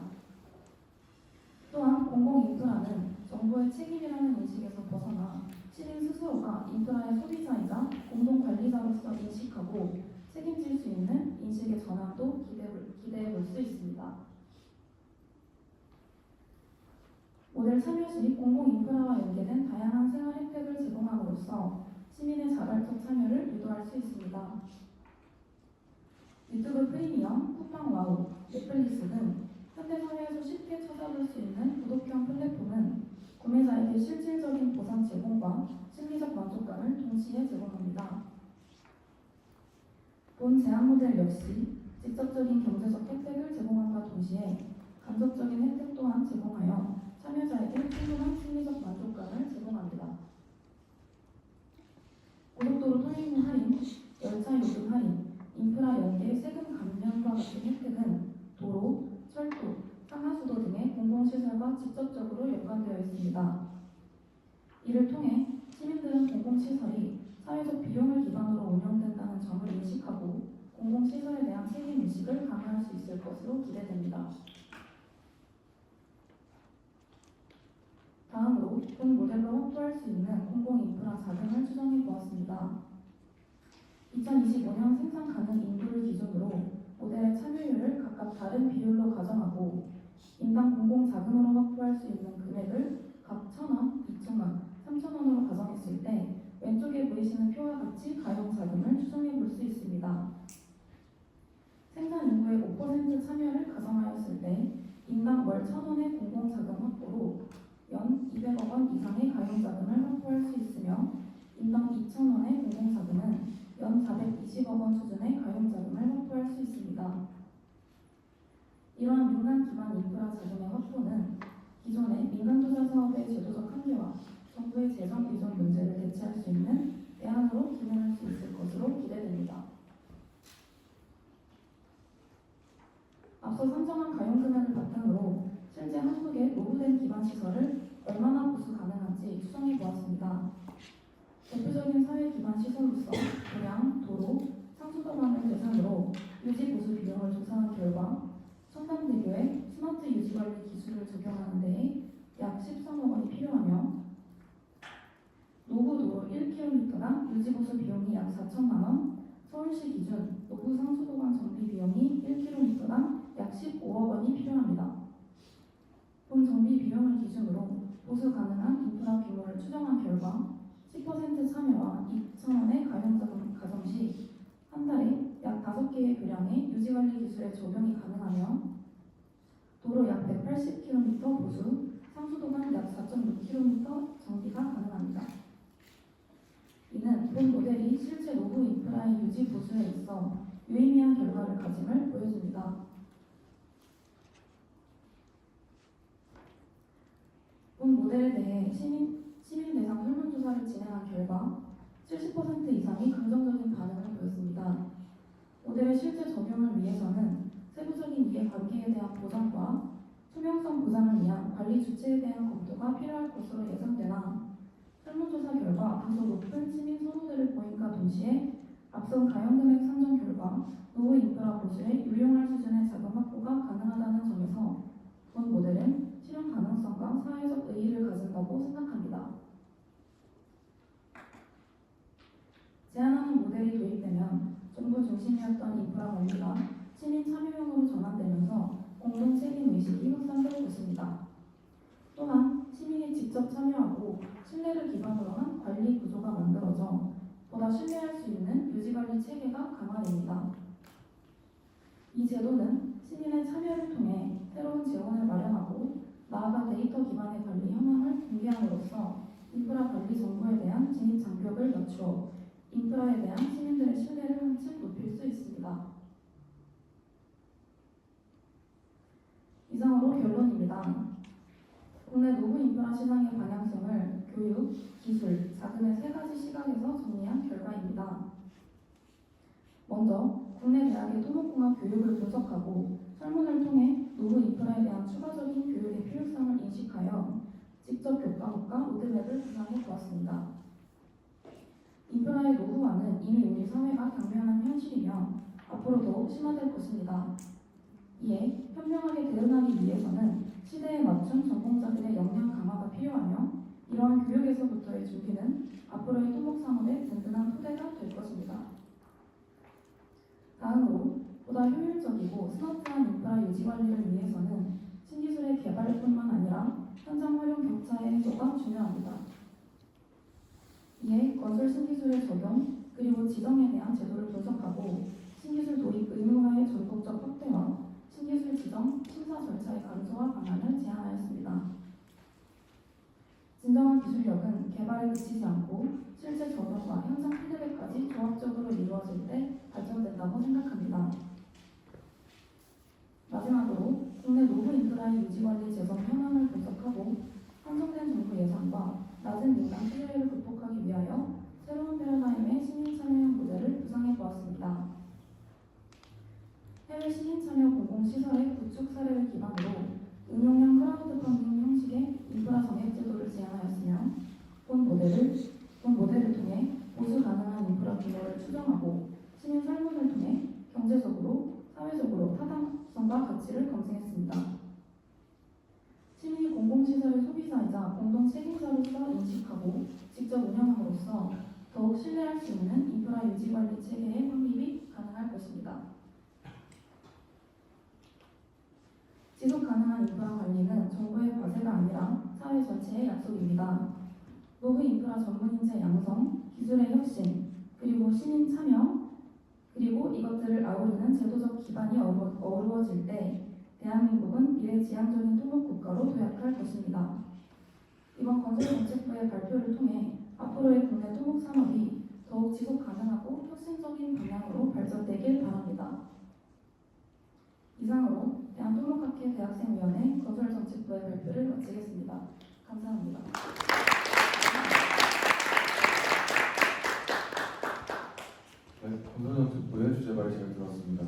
또한 공공 인프라는 정부의 책임이라는 인식에서 벗어나 시민 스스로가 인프라의 소비자이자 공동 관리자로서 인식하고 책임질 수 있는 인식의 전환도 기대해 볼 수 있습니다. 모델 참여 시 공공 인프라와 연계된 다양한 생활 혜택을 제공함으로써 시민의 자발적 참여를 유도할 수 있습니다. 유튜브 프리미엄, 쿠팡와우, 넷플릭스 등 현대사회에서 쉽게 찾아볼 수 있는 구독형 플랫폼은 구매자에게 실질적인 보상 제공과 심리적 만족감을 동시에 제공합니다. 본 제안 모델 역시 직접적인 경제적 혜택을 제공함과 동시에 간접적인 혜택 또한 제공하여 참여자에게 충분한 심리적 만족감을 제공합니다. 고속도로 통행료 할인, 열차 요금 할인, 인프라 연계 세금 감면과 같은 혜택은 도로, 철도, 상하수도 등의 공공시설과 직접적으로 연관되어 있습니다. 이를 통해 시민들은 공공시설이 사회적 비용을 기반으로 운영된다는 점을 인식하고 공공시설에 대한 책임의식을 강화할 수 있을 것으로 기대됩니다. 다음으로 본 모델로 확보할 수 있는 공공인프라 자금을 추정해 보았습니다. 2025년 생산 가능 인구를 기준으로 모델의 참여율을 각각 다른 비율로 가정하고 인당 공공자금으로 확보할 수 있는 금액을 각 1,000원, 2,000원, 3,000원으로 가정했을 때 왼쪽에 보이시는 표와 같이 가용자금을 추정해 볼 수 있습니다. 생산 인구의 5% 참여를 가정하였을 때 인당 월 1,000원의 공공자금 확보로 연 200억 원 이상의 가용자금을 확보할 수 있으며 인당 2,000원의 공공자금은 연 420억 원 수준의 가용자금을 확보할 수 있습니다. 이러한 민간 기반 인프라 자금의 확보는 기존의 민간 투자 사업의 제도적 한계와 정부의 재정 비전 문제를 대체할 수 있는 대안으로 기능할 수 있을 것으로 기대됩니다. 앞서 산정한 가용금액을 바탕으로 실제 한국의 노후된 기반 시설을 얼마나 보수 가능한지 추정해 보았습니다. 대표적인 사회 기반 시설로서 교량, 도로, 상수도관을 대상으로 유지 보수 비용을 조사한 결과 청담대교에 스마트 유지관리 기술을 적용하는 데에 약 13억 원이 필요하며 노후 도로 1km당 유지 보수 비용이 약 4천만 원, 서울시 기준 노후 상수도관 정비 비용이 1km당 약 15억 원이 필요합니다. 본 정비 비용을 기준으로 보수 가능한 인프라 규모를 추정한 결과 10% 참여와 2,000원의 가용자금 가정 시 한 달에 약 5개의 교량의 유지관리 기술의 적용이 가능하며 도로 약 180km 보수, 상수도관 약 4.6km 정비가 가능합니다. 이는 본 모델이 실제 노후 인프라의 유지 보수에 있어 유의미한 결과를 가짐을 보여줍니다. 본 모델에 대해 시민 대상 설문조사를 진행한 결과 70% 이상이 긍정적인 반응을 보였습니다. 모델의 실제 적용을 위해서는 세부적인 이해관계에 대한 보장과 투명성 보장을 위한 관리 주체에 대한 검토가 필요할 것으로 예상되나 설문조사 결과 다소 높은 시민 선호도를 보임과 동시에 앞선 가용금액 산정 결과 노후 인프라 보수에 유용할 수준의 자금 확보가 가능하다는 점에서 본 모델은 실현 가능성과 사회적 의의를 가진다고 생각합니다. 제안하는 모델이 도입되면 정부 중심이었던 인프라 관리가 시민 참여형으로 전환되면서 공동 책임 의식이 확산될 것입니다. 또한 시민이 직접 참여하고 신뢰를 기반으로 한 관리 구조가 만들어져 보다 신뢰할 수 있는 유지관리 체계가 강화됩니다. 이 제도는 시민의 참여를 통해 새로운 재원을 마련하고 나아가 데이터 기반의 관리 현황을 공개함으로써 인프라 관리 정보에 대한 진입 장벽을 낮추어 인프라에 대한 시민들의 신뢰를 한층 높일 수 있습니다. 이상으로 결론입니다. 국내 노후 인프라 시장의 방향성을 교육, 기술, 자금의 3가지 시각에서 정리한 결과입니다. 먼저 국내 대학의 토목공학 교육을 분석하고 설문을 통해 노후 인프라에 대한 추가적인 교육의 필요성을 인식하여 직접 교과목과 로드맵을 구상해 보았습니다. 인프라의 노후화는 이미 우리 사회가 당면한 현실이며 앞으로 더욱 심화될 것입니다. 이에 현명하게 대응하기 위해서는 시대에 맞춘 전공자들의 역량 강화가 필요하며 이러한 교육에서부터의 준비는 앞으로의 토목산업의 든든한 토대가 될 것입니다. 다음으로 보다 효율적이고 스마트한 인프라 유지 관리를 위해서는 신기술의 개발뿐만 아니라 현장 활용 격차의 해소가 중요합니다. 이에 건설 신기술의 적용 그리고 지정에 대한 제도를 분석하고 신기술 도입 의무화의 전국적 확대와 신기술 지정, 심사 절차의 간소화 방안을 제안하였습니다. 진정한 기술력은 개발에 그치지 않고 실제 적용과 현장 피드백까지 조합적으로 이루어질 때 발전된다고 생각합니다. 마지막으로 국내 노후 인프라 추정하고 시민 설문을 통해 경제적으로, 사회적으로 타당성과 가치를 검증했습니다. 시민이 공공시설의 소비자이자 공동 책임자로서 인식하고 직접 운영함으로써 더욱 신뢰할 수 있는 인프라 유지관리 체계의 확립이 가능할 것입니다. 지속 가능한 인프라 관리는 정부의 과제가 아니라 사회 전체의 약속입니다. 노후 인프라 전문 인재 양성, 기술의 혁신, 그리고 시민 참여, 그리고 이것들을 아우르는 제도적 기반이 어우러질 때 대한민국은 미래지향적인 토목국가로 도약할 것입니다. 이번 건설정책부의 발표를 통해 앞으로의 국내 토목산업이 더욱 지속 가능하고 혁신적인 방향으로 발전되길 바랍니다. 이상으로 대한토목학회 대학생위원회 건설정책부의 발표를 마치겠습니다. 감사합니다. 네, 건설정책부의 주제 발의 잘 들었습니다.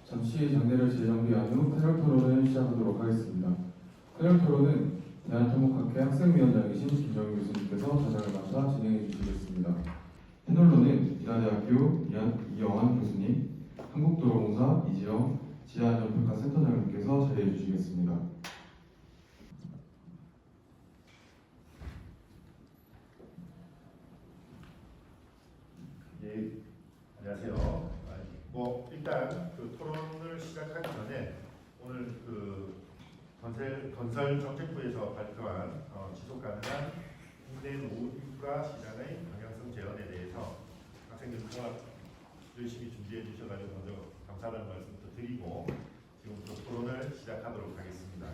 잠시 장례를 재정비한 후 패널 토론을 시작하도록 하겠습니다. 패널 토론은 대한토목학회 학생위원장이신 김정희 교수님께서 자장을 맡아 진행해 주시겠습니다. 패널로는 이하대학교 이영환 교수님, 한국도로공사 이지영 지하안전평가센터장님께서 자리해 주시겠습니다. 예, 안녕하세요. 일단 그 토론을 시작하기 전에 오늘 그 건설정책부에서 발표한 지속 가능한 국내 노후 인프라 시장의 방향성 제언에 대해서 학생들과 열심히 준비해 주셔가지고 먼저 감사하다는 말씀부터 드리고 지금부터 토론을 시작하도록 하겠습니다.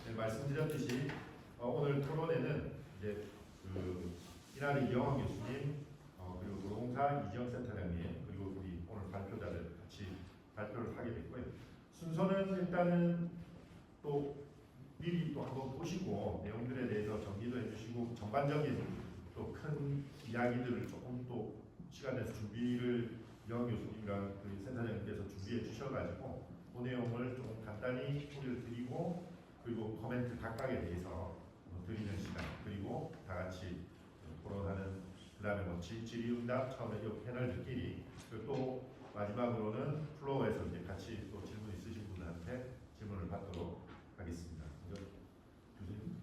네, 말씀드렸듯이 오늘 토론에는 이제 그 이나대 이영환 교수님 그리고 도로공사 이지영 센터장님 그리고 우리 오늘 발표자들 같이 발표를 하게 됐고요. 순서는 일단은 또 미리 또 한번 보시고 내용들에 대해서 정리도 해주시고 전반적인 또 큰 이야기들을 조금 또 시간 내서 준비를 이영환 교수님이랑 그 센터장님께서 준비해 주셔가지고 그 내용을 조금 간단히 소개를 드리고 그리고 코멘트 각각에 대해서 드리는 시간 그리고 다 같이 토론하는 그다음에 질의응답 처음에 이 패널들끼리 그리고 또 마지막으로는 플로어에서 이제 같이 또 질문 있으신 분들한테 질문을 받도록 하겠습니다. 교수님.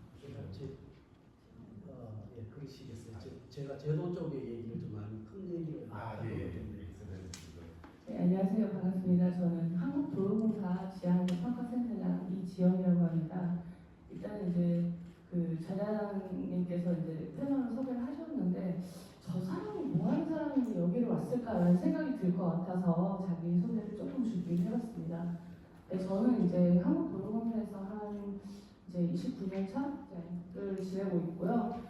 예, 그러시겠어요. 제가 제도 쪽의 얘기를 좀 많이 큰 얘기를 네, 안녕하세요. 반갑습니다. 저는 한국도로공사 지하안전평가센터장 이지영이라고 합니다. 일단 이제 그 자장님께서 이제 패널을 소개를 하셨는데 저 사람이 뭐 하는 사람인지 여기로 왔을까라는 생각이 들 것 같아서 자기 소개를 조금 준비를 해봤습니다. 네, 저는 이제 한국도로공사에서 한 이제 29년 차를 지내고 있고요.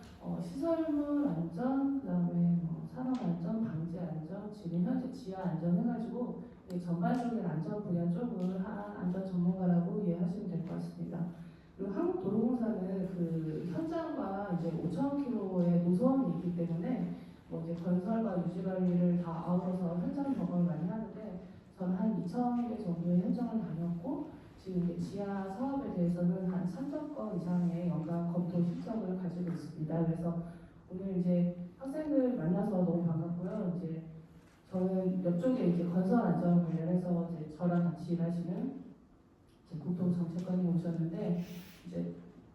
시설물 안전, 그다음에 산업 안전, 방제 안전, 지금 현재 지하 안전 해가지고 전반적인 안전 분야 쪽을 안전 전문가라고 이해하시면 될 것 같습니다. 그리고 한국도로공사는 그 현장과 이제 5,000km의 노선이 있기 때문에 이제 건설과 유지 관리를 다 아우러서 현장 점검을 많이 하는데 저는 한 2,000개 정도의 현장을 다녔고 지금 지하 사업에 대해서는 한 3,000건 이상의 연간 검토 실적을 가지고 있습니다. 그래서 오늘 이제 학생들 만나서 너무 반갑고요. 이제 저는 옆쪽에 이제 건설 안전 관련해서 이제 저랑 같이 일하시는 국토정책관님 오셨는데 이제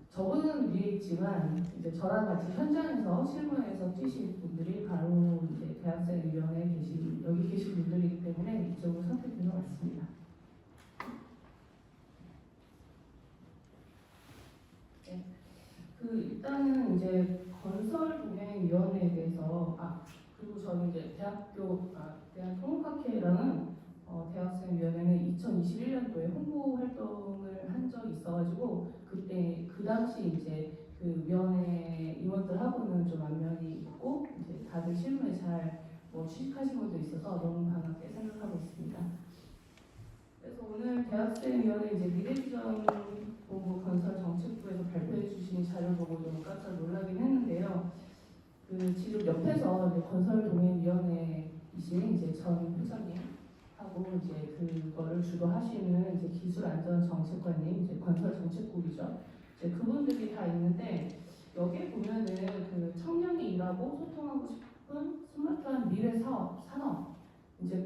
저분은 위에 있지만 이제 저랑 같이 현장에서 실무에서 뛰신 분들이 바로 이제 대학생위원회에 여기 계신 분들이기 때문에 이쪽을 선택해서 왔습니다. 네. 일단은 이제 건설동행위원회에 대해서 그리고 저는 이제 대한토목학회라는 대학생위원회는 2021년도에 홍보 활동을 한 적이 있어가지고 그때 그 당시 이제 그 위원회 임원들하고는 좀 안면이 있고 이제 다들 실무에 잘 취직하신 분도 있어서 너무 반갑게 생각하고 있습니다. 그래서 오늘 대학생위원회 이제 미래비전본부 건설정책부에서 발표해 주신 자료 보고 좀 깜짝 놀라긴 했는데요. 지금 옆에서 이제 건설동행위원회이신 이제 전 회장님 하고 이제 그거를 주도하시는 이제 기술안전정책관님 이제 건설정책국이죠. 이제 그분들이 다 있는데 여기에 보면은 그 청년이 일하고 소통하고 싶은 스마트한 미래 사업, 산업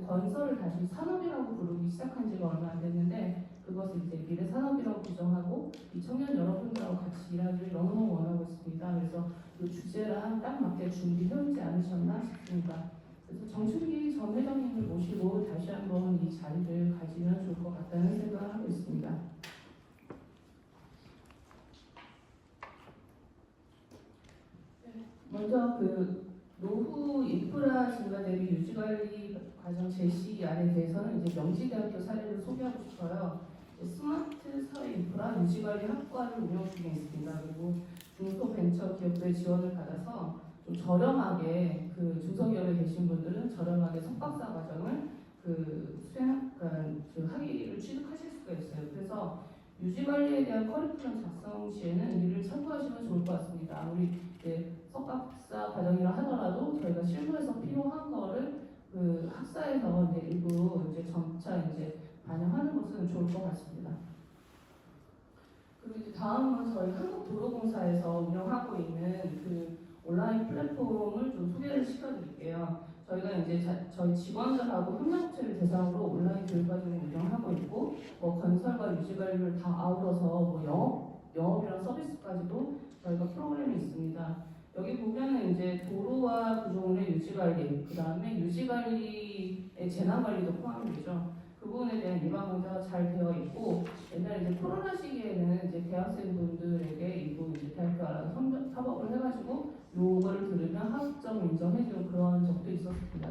건설을 다시 산업이라고 부르기 시작한 지가 얼마 안 됐는데 그것을 이제 미래 산업이라고 규정하고 이 청년 여러분들하고 같이 일하기를 너무너무 원하고 있습니다. 그래서 그 주제랑 딱 맞게 준비해오지 않으셨나 싶습니다. 그래서 정춘기 전 회장님을 모시고 다시 한번 이 자리를 가지면 좋을 것 같다는 생각을 하고 있습니다. 먼저 그 노후 인프라 증가 대비 유지관리 과정 제시 안에 대해서는 이제 명지대학교 사례를 소개하고 싶어요. 스마트 사회 인프라 유지관리 학과를 운영 중에 있습니다. 그리고 중소벤처기업들 지원을 받아서 좀 저렴하게 그 중소기업에 계신 분들은 저렴하게 석박사 과정을 그 학위를 취득하실 수가 있어요. 그래서 유지관리에 대한 커리큘럼 작성 시에는 이를 참고하시면 좋을 것 같습니다. 아무리 이제 석박사 과정이라 하더라도 저희가 실무에서 필요한 거를 그 학사에서 이제 일부 이제 점차 이제 반영하는 것은 좋을 것 같습니다. 그리고 이제 다음은 저희 한국도로공사에서 운영하고 있는 그 온라인 플랫폼을 좀 소개를 시켜드릴게요. 저희가 이제 저희 직원들하고 협력업체를 대상으로 온라인 교육과정을 운영하고 있고, 뭐 건설과 유지관리를 다 아우러서 뭐 영업이랑 서비스까지도 저희가 프로그램이 있습니다. 여기 보면은 이제 도로와 구조물의 유지관리, 그 다음에 유지관리의 재난관리도 포함되죠. 그 부분에 대한 예방 공사가 잘 되어 있고, 옛날에 이제 코로나 시기에는 이제 대학생분들에게 일부 이제 대학교 알아서 협업을 해가지고 요거를 들으면 학점 인정해주는 그런 적도 있었습니다.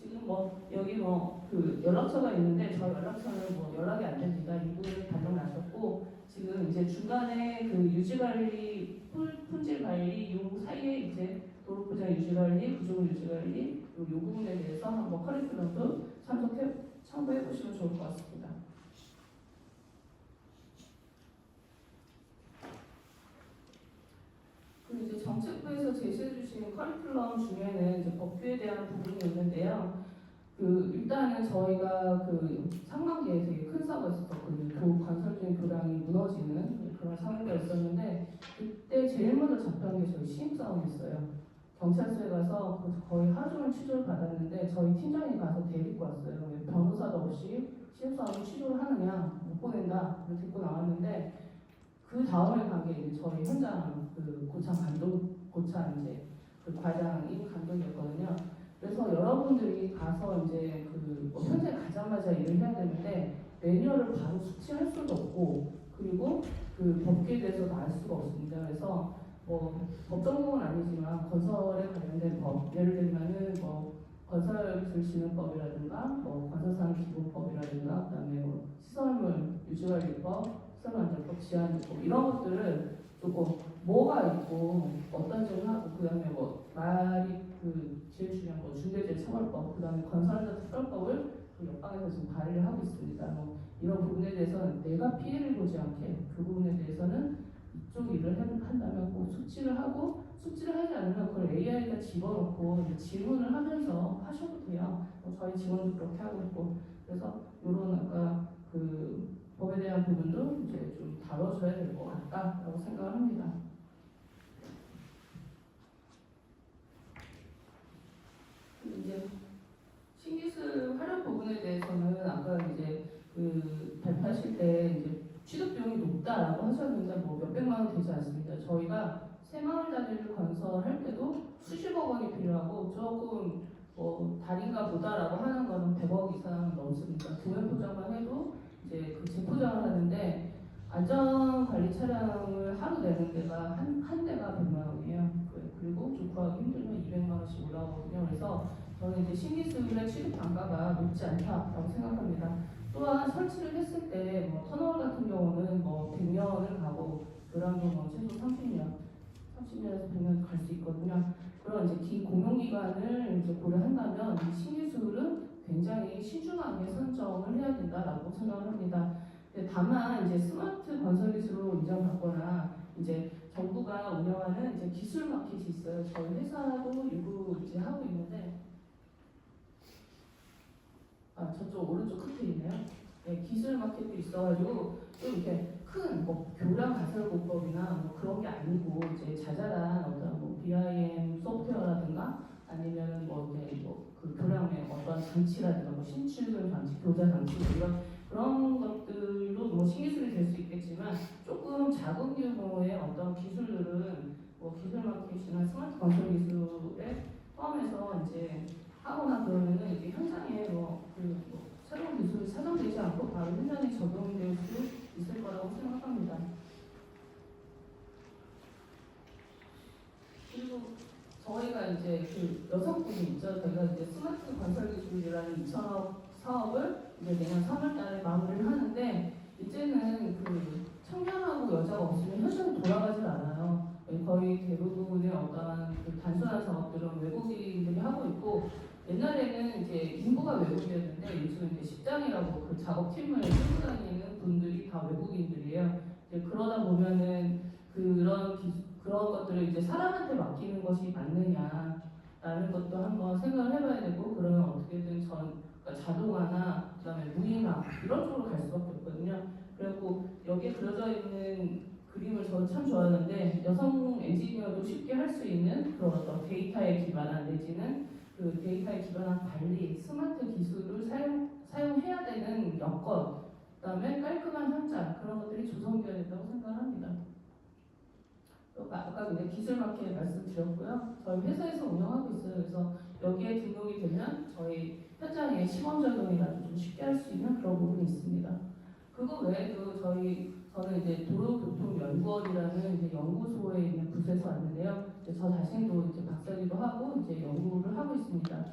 지금 뭐 여기 뭐 그 연락처가 있는데 저 연락처는 뭐 연락이 안 됩니다. 이분을 반영 나셨고 지금 이제 중간에 그 유지관리, 품질 관리 요 사이에 이제 도로포장 유지관리, 구조물 유지관리 요 부분에 대해서 한번 커리큘럼도 참고해 보시면 좋을 것 같습니다. 그리고 이제 정책부에서 제시해 주신 커리큘럼 중에는 이제 법규에 대한 부분이 있는데요. 그 일단은 저희가 그 상반기에 되게 큰 사고가 있었거든요. 건설적인 교량이 무너지는 그런 사고가 있었는데 그때 제일 먼저 잡혀간 게 저희 신입사원이었어요. 경찰서에 가서 거의 하루 종일 취조를 받았는데 저희 팀장이 가서 데리고 왔어요. 변호사도 없이 신입사원을 취조를 하느냐 못 보낸다 그래서 데리고 나왔는데 그 다음에 간 게 이제 저희 현장 그 고참 이제 그 과장인 감독이었거든요. 그래서 여러분들이 가서 이제 그뭐 현장 가자마자 일을 해야 되는데 매뉴얼을 바로 숙지할 수도 없고 그리고 그 법규에 대해서도 알 수가 없습니다. 그래서 뭐 법전공은 아니지만 건설에 관련된 법 예를 들면은 뭐 건설기술진흥법이라든가 뭐 건설상 기본법이라든가 그다음에 뭐 시설물 유지관리법, 시설안전법, 지하안전법 이런 것들을 조금 뭐가 있고 어떤 점을 하고 그다음에 뭐 말이 그 제일 중요한 거 중대재해처벌법 그다음에 건설안전특별법을 그 옆방에서 지금 발의를 하고 있습니다. 뭐 이런 부분에 대해서는 내가 피해를 보지 않게 그 부분에 대해서는 이쪽 일을 한다면 꼭 숙지를 하고 숙지를 하지 않으면 그걸 AI가 집어넣고 질문을 하면서 하셔도 돼요. 저희 직원도 그렇게 하고 있고 그래서 이런 아까 그 법에 대한 부분도 이제 좀 다뤄줘야 될 것 같다라고 생각을 합니다. 이제 신기술 활용 부분에 대해서는 아까 이제 그 발표하실 때 이제 취득 비용이 높다라고 하셨는데 뭐 몇백만 원 되지 않습니다. 저희가 새마을 다리를 건설할 때도 수십억 원이 필요하고 조금 뭐 다리인가 보다라고 하는 거는 100억 이상 넘습니다. 도면 포장만 해도 이제 그 재포장을 하는데 안전관리 차량을 하루 내는 데가 한 대가 100만 원이에요. 그리고 좀 구하기 힘들면 200만 원씩 올라오거든요. 그래서 저는 이제 신기술의 취득 단가가 높지 않다라고 생각합니다. 또한 설치를 했을 때 뭐 터널 같은 경우는 뭐 100년을 가고 교량도 뭐 최소 30년에서 100년 갈 수 있거든요. 그런 이제 긴 공용 기간을 이제 고려한다면 이 신기술은 굉장히 신중하게 선정을 해야 된다라고 생각을 합니다. 다만 이제 스마트 건설 기술로 인정받거나 이제 정부가 운영하는 이제 기술 마켓이 있어요. 저희 회사도 일부 이제 하고 있는데 저쪽 오른쪽 끝에 있네요. 네, 기술 마켓도 있어가지고 좀 이렇게 큰 뭐 교량 가설공법이나 뭐 그런 게 아니고 이제 자잘한 어떤 뭐 BIM 소프트웨어라든가 아니면 뭐 이제 뭐 그 교량의 어떤 장치라든가 뭐 신출금 장치, 교자 장치 뭐 이런 그런 것들도 뭐 신기술이 될 수 있겠지만 조금 작은 규모의 어떤 기술들은 뭐 기술 마케팅이나 스마트 건설 기술에 포함해서 이제 하거나 그러면은 이제 현장에 뭐 새로운 기술이 차정되지 않고 바로 현장에 적용될 수 있을 거라고 생각합니다. 그리고 저희가 이제 그 여성분이 있죠. 저희가 이제 스마트 건설 기술이라는 2천억 사업을 이제 내년 3월달에 마무리를 하는데 이제는 그 청년하고 여자가 없으면 현장에 돌아가질 않아요. 거의 대부분의 어떤 그 단순한 작업들은 외국인들이 하고 있고 옛날에는 이제 인부가 외국이었는데 요즘은 이제 식당이라고 그 작업팀을 끌고 다니는 분들이 다 외국인들이에요. 이제 그러다 보면은 그런 것들을 이제 사람한테 맡기는 것이 맞느냐라는 것도 한번 생각을 해봐야 되고 그러면 어떻게든 그러니까 자동화나 그다음에 무인화 이런 쪽으로 갈 수밖에 없거든요. 그리고 여기에 그려져 있는 그림을 저는 참 좋아하는데 여성 엔지니어도 쉽게 할 수 있는 그런 어떤 데이터에 기반한 내지는 그 데이터에 기반한 관리, 스마트 기술을 사용해야 되는 여건, 그다음에 깔끔한 현장 그런 것들이 조성되어야 된다고 생각합니다. 아까 근데 기술 마켓 말씀드렸고요. 저희 회사에서 운영하고 있어요. 그래서 여기에 등록이 되면 저희 현장에 시범 적용이라도 좀 쉽게 할 수 있는 그런 부분이 있습니다. 그거 외에도 저는 이제 도로교통연구원이라는 이제 연구소에 있는 부서에서 왔는데요. 저 자신도 이제 박사기도 하고 이제 연구를 하고 있습니다.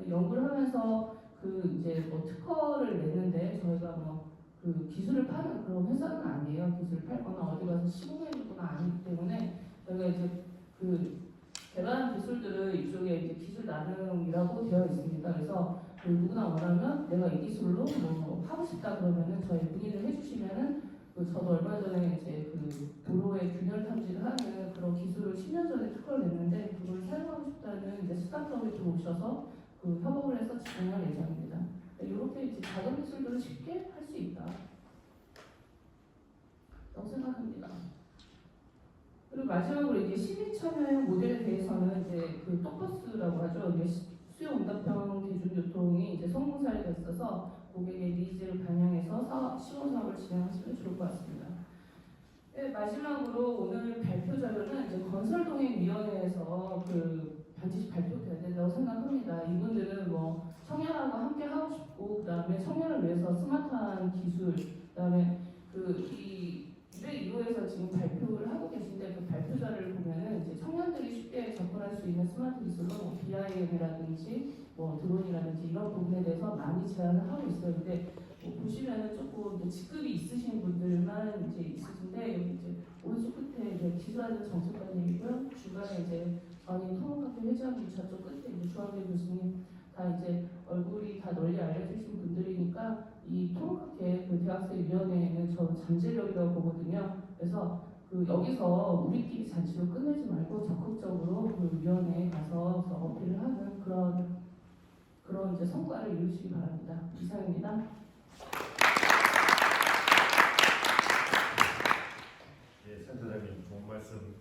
연구를 하면서 그 이제 뭐 특허를 내는데 저희가 뭐 그 기술을 파는 그런 회사는 아니에요. 기술을 팔거나 어디 가서 시공해주거나 아니기 때문에 저희가 이제 그 개발한 기술들을 이쪽에 이제 기술 나눔이라고 되어 있습니다. 그래서 그 누구나 원하면 내가 이 기술로 뭐 하고 싶다 그러면은 저희 문의를 해주시면은 저도 얼마 전에 이제 그 도로의 균열 탐지를 하는 그런 기술을 10년 전에 특허를 냈는데 그걸 사용하고 싶다는 이제 스타트업이 들어오셔서 그 협업을 해서 진행할 예정입니다. 이렇게 이제 작은 기술들을 쉽게 할 수 있다. 라고 생각합니다. 그리고 마지막으로 이제 시민 참여형 모델에 대해서는 이제 그 똑버스라고 하죠. 이게 수요 응답형 대중교통이 이제 성공 사례가 있어서 고객의 니즈를 반영해서 시범 사업을 진행하시면 좋을 것 같습니다. 네, 마지막으로 오늘 발표 자료는 이제 건설동행위원회에서 그 반드시 발표돼야 된다고 생각합니다. 이분들은 뭐 청년하고 함께 하고 싶고 그다음에 청년을 위해서 스마트한 기술 그다음에 이 202호에서 지금 발표를 하고 계신데 그 발표 자료를 보면은 이제 청년들이 쉽게 접근할 수 있는 스마트 기술로 뭐 BIM이라든지 뭐 드론이라든지 이런 부분에 대해서 많이 제안을 하고 있어요. 근데 뭐 보시면은 조금 직급이 있으신 분들만 이제 있으신데 여기 이제 오른쪽 끝에 이제 기술하는 정책관님이고요. 중간에 이제 전임 토목학교 회장님 저쪽 끝에 이제 주한계 교수님 다 이제 얼굴이 다 널리 알려주신 분들이니까 이 토목학회 그 대학생위원회에는 저는 잠재력이라고 보거든요. 그래서 그 여기서 우리끼리 잔치로 끝내지 말고 적극적으로 그 위원회에 가서 어필을 하는 그런 이제 성과를 이루시기 바랍니다. 이상입니다. 예, 센터장님 좋은 말씀,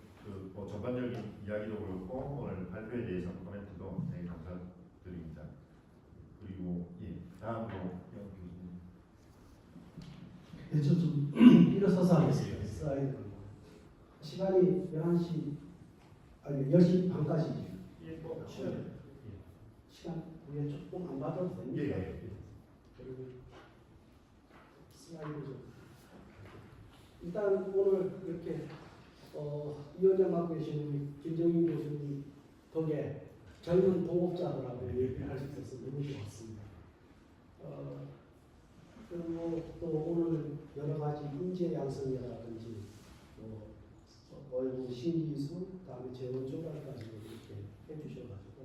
뭐 전반적인 이야기도 그렇고 오늘 발표에 대해서 코멘트도 되게 감사드립니다. 그리고 다음으로 영 교수님. 네, 저좀 일어서서 하겠습니다. 슬라이드 시간이 11시 아니 10시 반까지죠. 뭐 시간 우리가 조금 안 받아도 됩니다. 예. 그리고 슬라이드 좀 일단 오늘 이렇게 위원장 맡고 계신 우리 김정인 교수님 덕에 젊은 동업자들하고 얘기를 할 수 있어서 너무 좋았습니다. 그리고 또 오늘 여러 가지 인재 양성이라든지 뭐 신기술, 그다음에 재원 조달까지 이렇게 해주셔가지고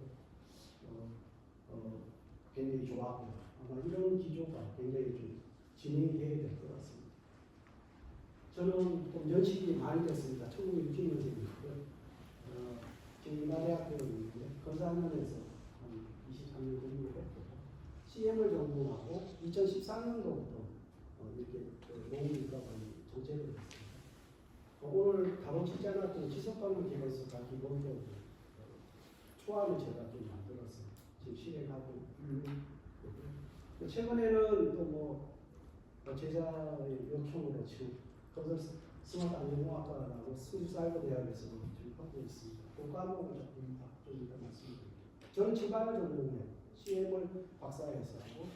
굉장히 좋았고요. 아마 이런 기조가 굉장히 좀 진행이 돼야 될 것 같습니다. 저는 좀 연식이 많이 됐습니다. 1960년생이고요. 지금 인하대학교에 있는데 건설학년에서 한 23년 공부를 했고 CM을 전공하고 2014년도부터 이렇게 농림과학원이 정책을 했습니다. 오늘 다루지 않았던 지속가능 개발서가 기본적으로 초안을 제가 좀 만들어서 지금 실행하고 있는 최근에는 또뭐 제자의 요청으로 지금 건설 스마트 안전공학과라고 수사이버대학에서 지금 하고 있습니다. 그 과목을 좀 이따 말씀드릴게요. 저는 지방을 전공해 CM을 박사에서 하고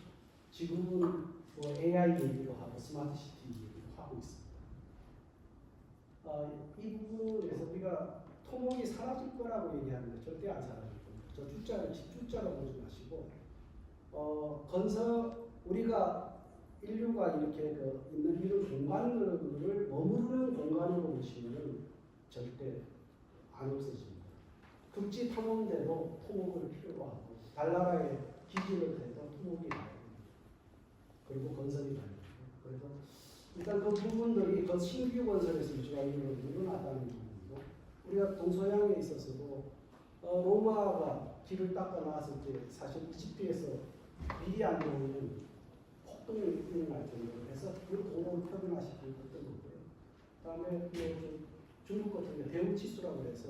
지금은 뭐 AI 얘기도 하고 스마트 시티 얘기도 하고 있습니다. 이 부분에서 우리가 토목이 사라질 거라고 얘기하는데 절대 안 사라질 겁니다. 저 숫자로 보지 마시고 건설 우리가 인류가 이렇게 있는 이런 공간들을 머무르는 공간으로 보시면 절대 안 없어집니다. 극지 탐험대도 토목을 필요로 하고 달나라에 기지를 해도 토목이 가야 됩니다. 그리고 건설이 가야 됩니다. 그래서 일단 그 부분들이 그 신규 건설에서 유지가 일어났다는 부분이고 우리가 동서양에 있어서도 로마가 길을 닦아 나왔을 때 사실 이집트에서 미리 안 나오는 폭동이 일어날 정도로 해서 그 도로를 표현하시는 것도 있고요. 그다음에 중국 같은 경우 대우치수라고 해서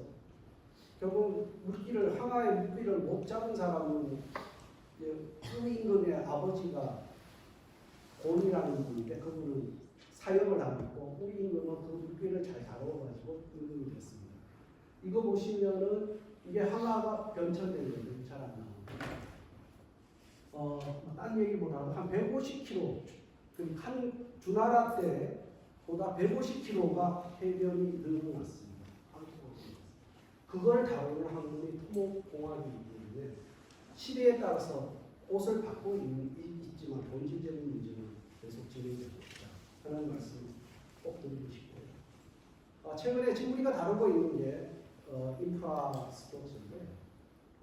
결국 물기를 항아의 물기를 못 잡은 사람은 임금의 아버지가 곤이라는 분인데 그분은 사역을 하고 있고 우리 임금은 그 물기를 잘 다뤄가지고 임금이 됐습니다. 이거 보시면은 이게 항아가 변천된 건데 잘 안 나옵니다. 딴 얘기보다도 한 150km, 한 주나라 때보다 150km가 해변이 늘어났습니다. 그걸 다루는 학문이 토목공학이기 때문에 시대에 따라서 옷을 바꾸고 있지만 본질적인 문제는 계속 진행되고 있다 하는 말씀 꼭 드리고 싶고요. 최근에 지금 우리가 다루고 있는 게 인프라스트럭처인데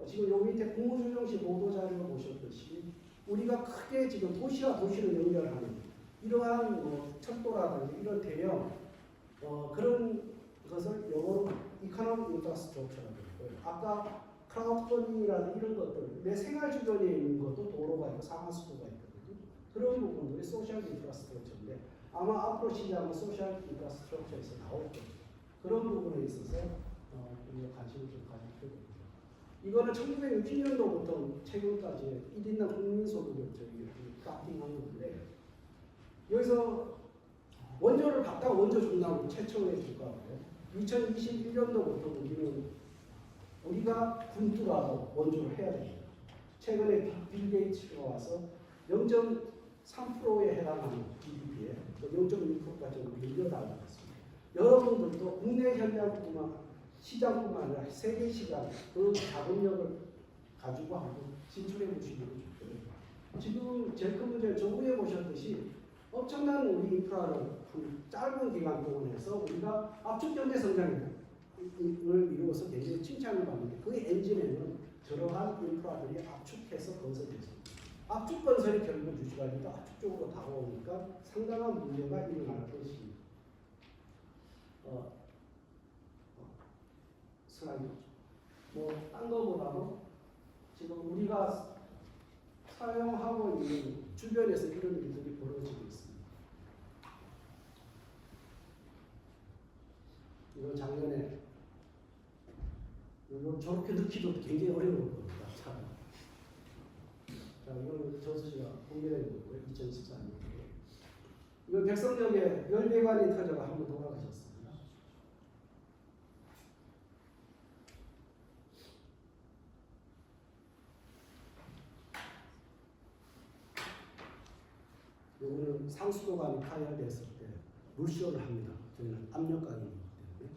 지금 요 밑에 국무조정실 보도자료를 보셨듯이 우리가 크게 지금 도시와 도시를 연결하는 이러한 철도라든지 이런 대형 그런 것을 영어로 이코노믹 인프라스트럭처라고 했고요. 아까 크라우드 펀딩이라는 이런 것들 내 생활 주변에 있는 것도 도로가 있고 상하수도가 있거든요. 그런 부분들이 소셜 인프라스트럭처인데 아마 앞으로 시장은 소셜 인프라스트럭처에서 나올 거예요. 그런 부분에 있어서 우리가 관심을 좀 가질 필요가 있습니다. 이거는 1960년도부터 최근까지 1인당 국민소득을 저희 크라프팅한 건데 여기서 원조를 갖다가 원조 중단으로 최초의 주가고요. 2021년도부터 우리가 군주라도 원조를 해야 됩니다. 최근에 빌 게이츠가 와서 0.3%에 해당하는 GDP에 0.2%까지 밀려달라고 했습니다. 여러분들도 국내 시장뿐만 아니라 세계 시장 그 자금력을 가지고 한번 진출해 보시면 좋고요. 지금 제일 큰 문제는 저 위에 보셨듯이 엄청난 우리 인프라를 짧은 기간 동안 해서 우리가 압축 경제 성장을 이루어서 굉장히 칭찬을 받는데 그 엔진에는 저러한 인프라들이 압축해서 건설됐습니다. 압축 건설이 결국 유지관리도 압축적으로 다가오니까 상당한 문제가 일어날 것입니다. 슬라이드. 딴 거보다도 지금 우리가 사용하고 있는 주변에서 이런 일들이 벌어지고 있습니다. 이건 작년에 이건 저렇게 넣기도 굉장히 어려운 겁니다. 참. 자, 이건 저수지가 공개된 거고요. 2014년도에. 이건 백성역에 열배관이 터져가 한번 돌아가셨습니다. 요거는 상수도관이 파열됐을 때 물쇼를 합니다. 저희는 압력강이기 때문에.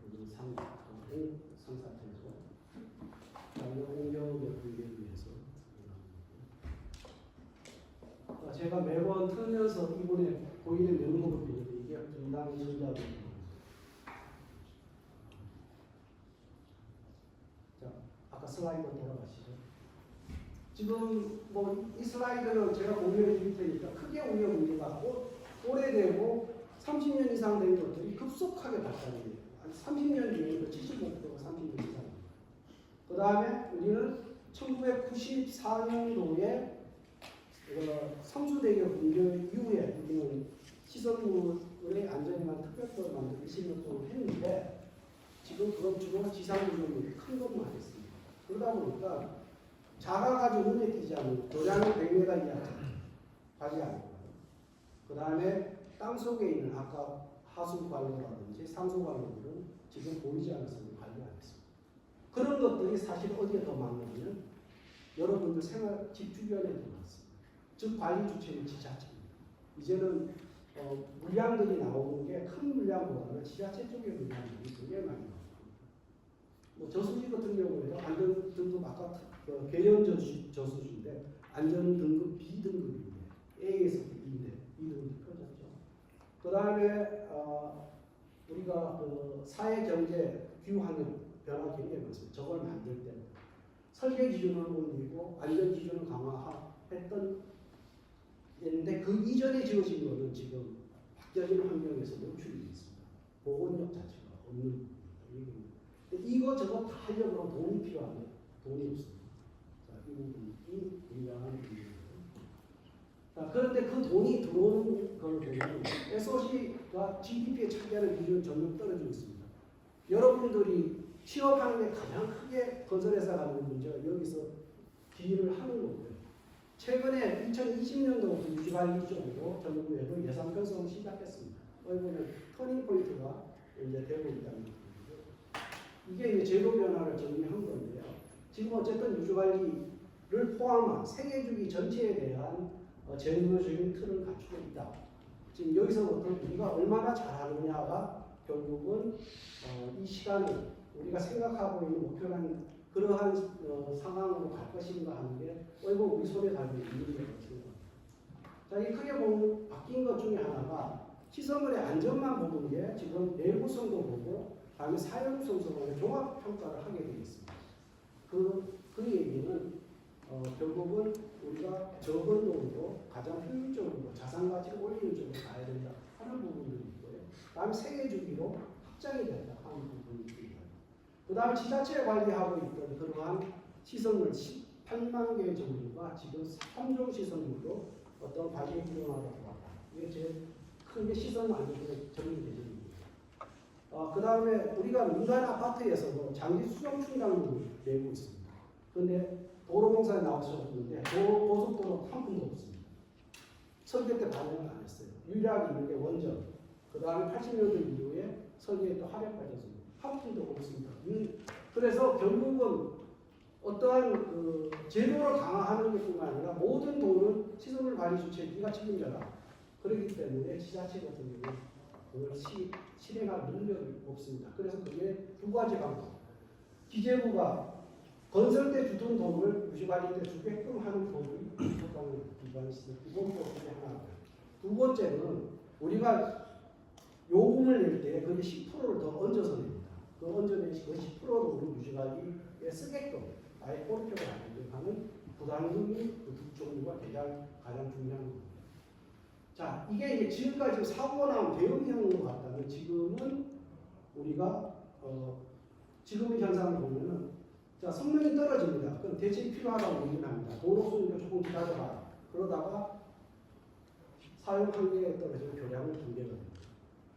여기는 상사태죠. 장려공격에 불리기 위해서. 제가 매번 틀면서 이번에 보이는 명목을 보는데 이게 분당전자도. 자, 아까 슬라이드 돌아가시죠. 지금 이 슬라이드는 제가 공유해 드릴 테니까 크게 우려 문제가 오래되고 30년 이상 된 것들이 급속하게 발달해요. 30년 뒤에는 75%가 30년 이상입니다. 그 다음에 우리는 1994년도에 성수대교 붕괴 이후에 우리는 시설물의 안전에 관한 특별법을 만들고 20년 동안 했는데 지금 그건 주로 지상구조물이 큰 것만 했습니다. 그러다 보니까 작아가지고 눈에 띄지 않는 도량이 100m 이하 가지 않고, 그 다음에 땅 속에 있는 아까 하수 관로라든지 상수 관로들은 지금 보이지 않아서 관리 안 했습니다. 그런 것들이 사실 어디에 더 많냐면 여러분들 생활 집 주변에 더 많습니다. 즉 관리 주체는 지자체입니다. 이제는 물량들이 나오는 게 큰 물량보다는 지자체 쪽의 물량들이 굉장히 많이 나옵니다. 뭐 저수지 같은 경우에는 안전 등급 아까 계연 저수지인데 안전 등급 B 등급인데 A에서 B인데 B 등급이 커졌죠. 그 다음에 우리가 사회 경제 기후 환경 변화 굉장히 많습니다. 저걸 만들 때 설계 기준을 올리고 안전 기준을 강화했던 했는데 그 이전에 지어진 거는 지금 바뀌어진 환경에서 노출이 있습니다. 보건력 자체가 없는 부분입니다. 이거 저거 다 하려고 돈이 필요한데 돈이 없습니다. 자, 이 부분이 굉장한 문제예요. 자, 그런데 그 돈이 들어오는 걸 보면 SOC가 GDP에 차지하는 비중은 점점 떨어지고 있습니다. 여러분들이 취업하는 데 가장 크게 건설회사가 하는 문제가 여기서 기여를 하는 거고요. 최근에 2020년도부터 유지관리 쪽으로 정부에도 예산 편성을 시작했습니다. 거기 보면 터닝 포인트가 이제 되고 있다는 거죠. 이게 이제 제도 변화를 정리한 건데요. 지금 어쨌든 유지관리를 포함한 세계주기 전체에 대한 제도적인 틀을 갖추고 있다. 지금 여기서부터 우리가 얼마나 잘하느냐가 결국은 이 시간을 우리가 생각하고 있는 목표라는 그러한 상황으로 갈 것인가 하는 게 결국 우리 손에 달려 있는 거라고 생각합니다. 자, 이 크게 보면 바뀐 것 중에 하나가 시설물의 안전만 보는 게 지금 내구성도 보고 다음에 사용성도 보고 종합 평가를 하게 되어 있습니다. 그 얘기는 결국은 우리가 적은 돈으로 가장 효율적으로 자산 가치를 올리는 쪽으로 가야 된다 하는 부분들이 있고요. 다음 세계 주기로 확장이 된다 하는 부분이 있습니다. 그 다음 지자체 관리하고 있던 그러한 시설물 18만 개 정도가 지금 3종 시설물로 어떤 관리에 필요하다고 합니다. 이게 제일 큰 게 시설 안전의 정리 대전입니다. 그 다음에 우리가 민간 아파트에서도 장기 수정 충당금을 내고 있습니다. 그런데 도로공사에 나오셨는데 고속도로 한 푼도 없습니다. 설계 때 반영을 안 했어요. 유일하게 있는 게 원전. 그 다음에 80년대 이후에 설계에 또 하력 빠졌습니다. 한 푼도 없습니다. 그래서 결국은 어떠한 그 제도를 강화하는 것뿐만 아니라 모든 돈은 시설물 관리 주체 네가 책임져라. 그렇기 때문에 지자체 같은 경우는 그걸 실행할 능력이 없습니다. 그래서 그게 두 가지 방법. 기재부가 건설 때 주던 돈을 유지관리 때 주게끔 하는 법이 국가는 기관이 있습니다. 기본적으로 하나고요. 두 번째는 우리가 요금을 낼 때 거기 10%를 더 얹어서 냅니다. 그 얹어낸 그 10%도 우리 유지관리에 쓰게끔 아예 꼬리표가 안 되게 하는 부담금이 그 두 종류가 가장 중요한 겁니다. 자, 이게 이제 지금까지 사고가 나온 대응형으로 갔다면 지금은 우리가 지금의 현상을 보면은 자, 성능이 떨어집니다. 그럼 대책이 필요하다고 얘기를 합니다. 도로 수리도 조금 기다려라. 그러다가 사용 한계에 떨어지는 교량을 붕괴가 됩니다.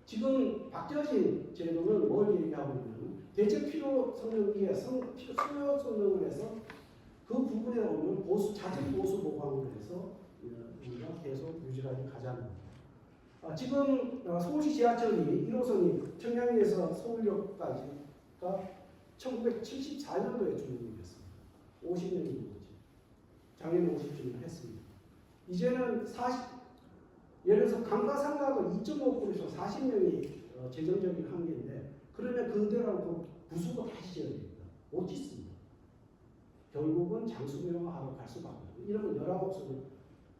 지금 바뀌어진 제도는 뭘 얘기하고 있냐면 대책 필요 성능기에 수요 성능을 해서 그 부분에 오면 자체 보수 보강을 해서 우리가 계속 유지하게 가자는 겁니다. 지금 서울시 지하철이 1호선이 청량리에서 서울역까지가 1974년도에 준공이 됐습니다. 50년이 넘었죠. 작년 50주년 했습니다. 이제는 예를 들어서 감가상각을 2.5%에서 40년이 재정적인 한계인데 그러면 그대로 부수고 다시 지어야 됩니다. 못 짓습니다. 결국은 장수명화하러 갈 수밖에 없어요. 이런 건 여러 곳을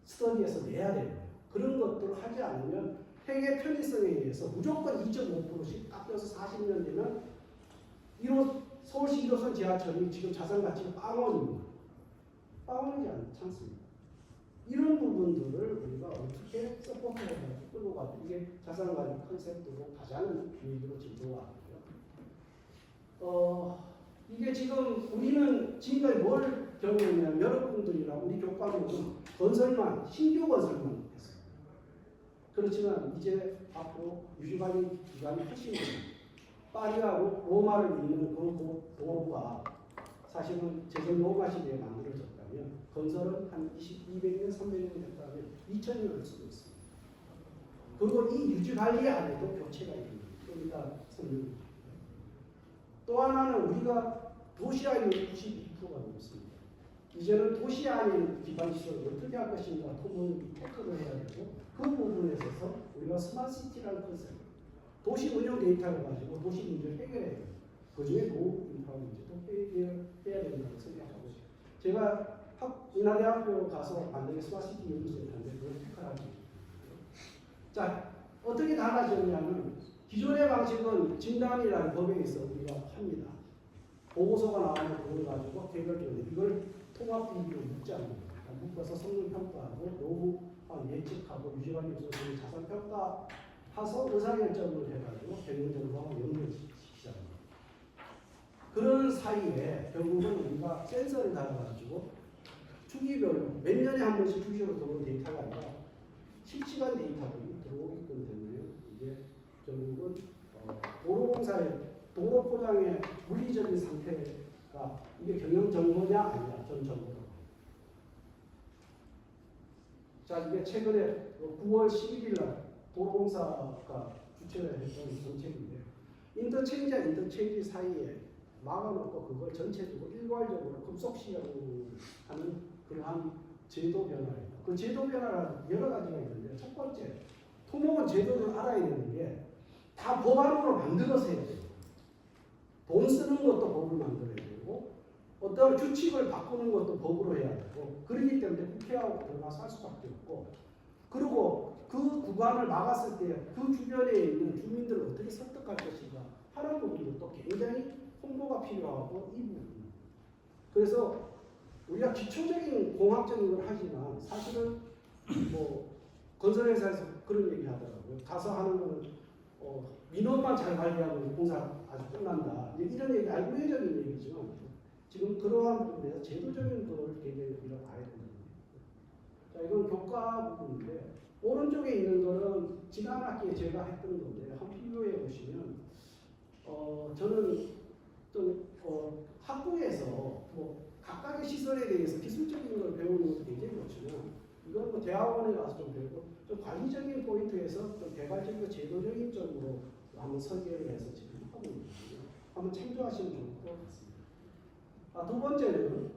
스터디에서 내야 돼요. 그런 것들을 하지 않으면 회계 편의성에 의해서 무조건 2.5%씩 깎여서 40년 되면 서울시 1호선 지하철이 지금 자산 가치가 빵원입니다. 빵원이지 않습니다. 이런 부분들을 우리가 어떻게 서포트해서 끌고 가고 이게 자산관리 컨셉으로 가자는 얘기로 진도하고요. 이게 지금 우리는 지금까지 뭘 경험했냐면 여러분들이랑 우리 교과목은 건설만 신규 건설만 했어요. 그렇지만 이제 앞으로 유지관리 기간이 훨씬 파리하고 로마를 잇는 그 도로가 사실은 제정 로마 시대에 만들어졌다면 건설은 한 200년, 300년 됐다면 2000년을 쓰고 있습니다. 그리고 이 유지 관리 안에도 교체가 있는 겁니다. 그러니까 설명드립니다. 또 하나는 우리가 도시화율이 92%가 넘습니다. 이제는 도시 안에 기반 시설을 어떻게 할 것인가 토목을 테크를 해야 되고 그 부분에 있어서 우리가 스마트시티라는 컨셉, 도시 운영 데이터를 가지고 도시 문제를 해결해야 돼요. 그 중에 도로 인프라 문제도 해야 된다고 생각하고 제가 인하대학교 가서 만약에 스마트시티 연구센터인데 그걸 테크를 하죠. 자, 어떻게 달라졌냐면 기존의 방식은 진단이라는 법에 있어 우리가 합니다. 보고서가 나오면 그걸 가지고 개별적으로 이걸 통합 비교로 묶지 않습니다. 묶어서 성능 평가하고 노후 예측하고 유지관리 요소를 자산 평가해서 의사결정을 해가지고 경영정보하고 연결시키자. 그런 사이에 결국은 우리가 센서를 달아가지고 주기별로 몇 년에 한 번씩 주기적으로 들어오는 데이터가 아니라 실시간 데이터들이 들어오기 때문에 이게 결국은 도로공사의 도로 포장의 물리적인 상태가 이게 경영 정보냐 아니냐 전 정보다. 자, 이게 최근에 9월 11일 날 도로공사가 주최를 했던 정책인데 인터체인지 사이에 막아놓고 그걸 전체적으로 일괄적으로 급속 시행하는 그러한 제도 변화입니다. 그 제도 변화가 여러 가지가 있는데 첫 번째, 토목은 제도를 알아야 되는 게 다 법안으로 만들어서 해야 돼요. 돈 쓰는 것도 법을 만들어야 되고 어떤 규칙을 바꾸는 것도 법으로 해야 되고 그렇기 때문에 국회하고 들어가서 할 수밖에 없고 그리고 그 구간을 막았을 때 그 주변에 있는 주민들을 어떻게 설득할 것인가 하는 부분도 또 굉장히 홍보가 필요하고 이 부분. 그래서 우리가 기초적인 공학적인 걸 하지만 사실은 뭐 건설회사에서 그런 얘기 하더라고요. 가서 하는 거는 민원만 잘 관리하고 공사 아주 끝난다. 이런 얘기 알고리즘적인 얘기지만 지금 그러한 부분에서 제도적인 걸 굉장히 우리가 봐야 된다는 거예요. 자, 이건 교과 부분인데 오른쪽에 있는 거는 지난 학기에 제가 했던 건데 한번 비교해 보시면 저는 좀 학부에서 뭐 각각의 시설에 대해서 기술적인 걸 배우는 것도 굉장히 좋지만 이건 뭐 대학원에 가서 좀 배우고 좀 관리적인 포인트에서 좀 개발적이고 제도적인 쪽으로 한번 설계를 해서 지금 하고 있거든요. 한번 참조하시면 좋을 것 같습니다. 두 번째는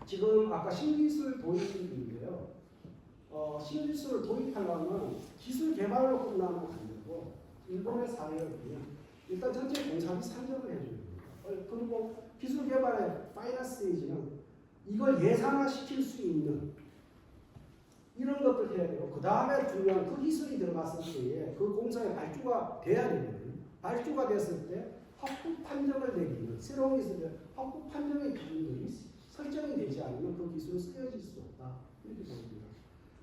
지금 아까 신기술 도입인데요. 신기술을 도입하려면 기술 개발로 끝나면 안 되고 일본의 사례를 보면 일단 전체 공사비 산정을 해줘야 됩니다. 그리고 기술 개발의 파이널 스테이지는 이걸 예산화시킬 수 있는 이런 것들 해야 되고 그 다음에 중요한 그 기술이 들어갔을 때에 그 공사의 발주가 돼야 되거든요. 발주가 됐을 때 합법 판정을 내리는 새로운 기술의 합법 판정의 기준들이 설정이 되지 않으면 그 기술은 쓰여질 수 없다. 이렇게 봅니다.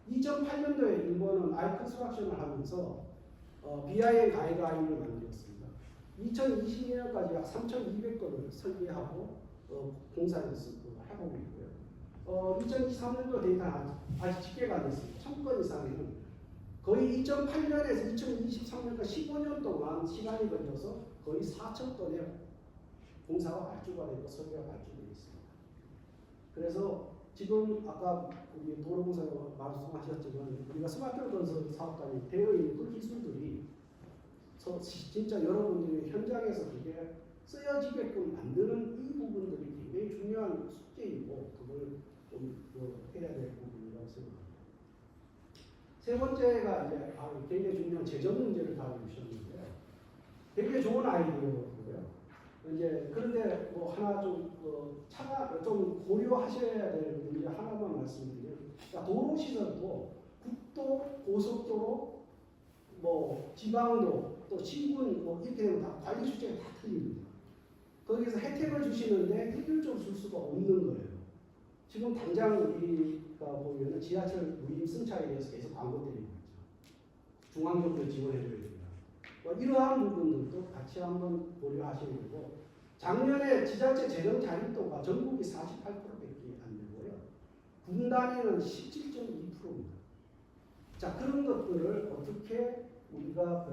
2008년도에 일본은 아이컨스트럭션을 하면서 BIM 가이드라인을 만들었습니다. 2022년까지 약 3,200건을 설계하고 공사해서 하고 있고요. 2023년도 데이터는 아직 집계가 안 됐습니다. 1,000건 이상은 거의 2008년에서 2023년까지 15년 동안 시간이 걸려서 거의 4,000건의 공사가 발주가 되고 설계가 발주되어 있습니다. 그래서 지금 아까 우리 도로공사가 말씀하셨지만 우리가 스마트 건설 사업단이 되어 있는 그 기술들이 진짜 여러분들이 현장에서 그게 쓰여지게끔 만드는 이 부분들이 굉장히 중요한 숙제이고 그걸 좀 해야 될 부분이라고 생각합니다. 세 번째가 이제 굉장히 중요한 재정 문제를 다루셨는데 되게 좋은 아이디어고요. 이제 그런데 뭐 하나 좀 좀 고려하셔야 될 문제 하나만 말씀드리면 그러니까 도로 시설도 국도, 고속도로, 뭐 지방도 또 시군 뭐 이렇게 되면 다 관리 수준이 다 틀립니다. 거기서 혜택을 주시는데 일률적으로 줄 수가 없는 거예요. 지금 당장 우리가 보면은 지하철 무임 승차에 대해서 계속 광고 때리고 있죠. 중앙정부에 지원해줘야 됩니다. 뭐 이러한 부분들도 같이 한번 고려하셔야 되고 작년에 지자체 재정 자립도가 전국이 48%밖에 안 되고요. 군 단위는 17.2%입니다. 자, 그런 것들을 어떻게 우리가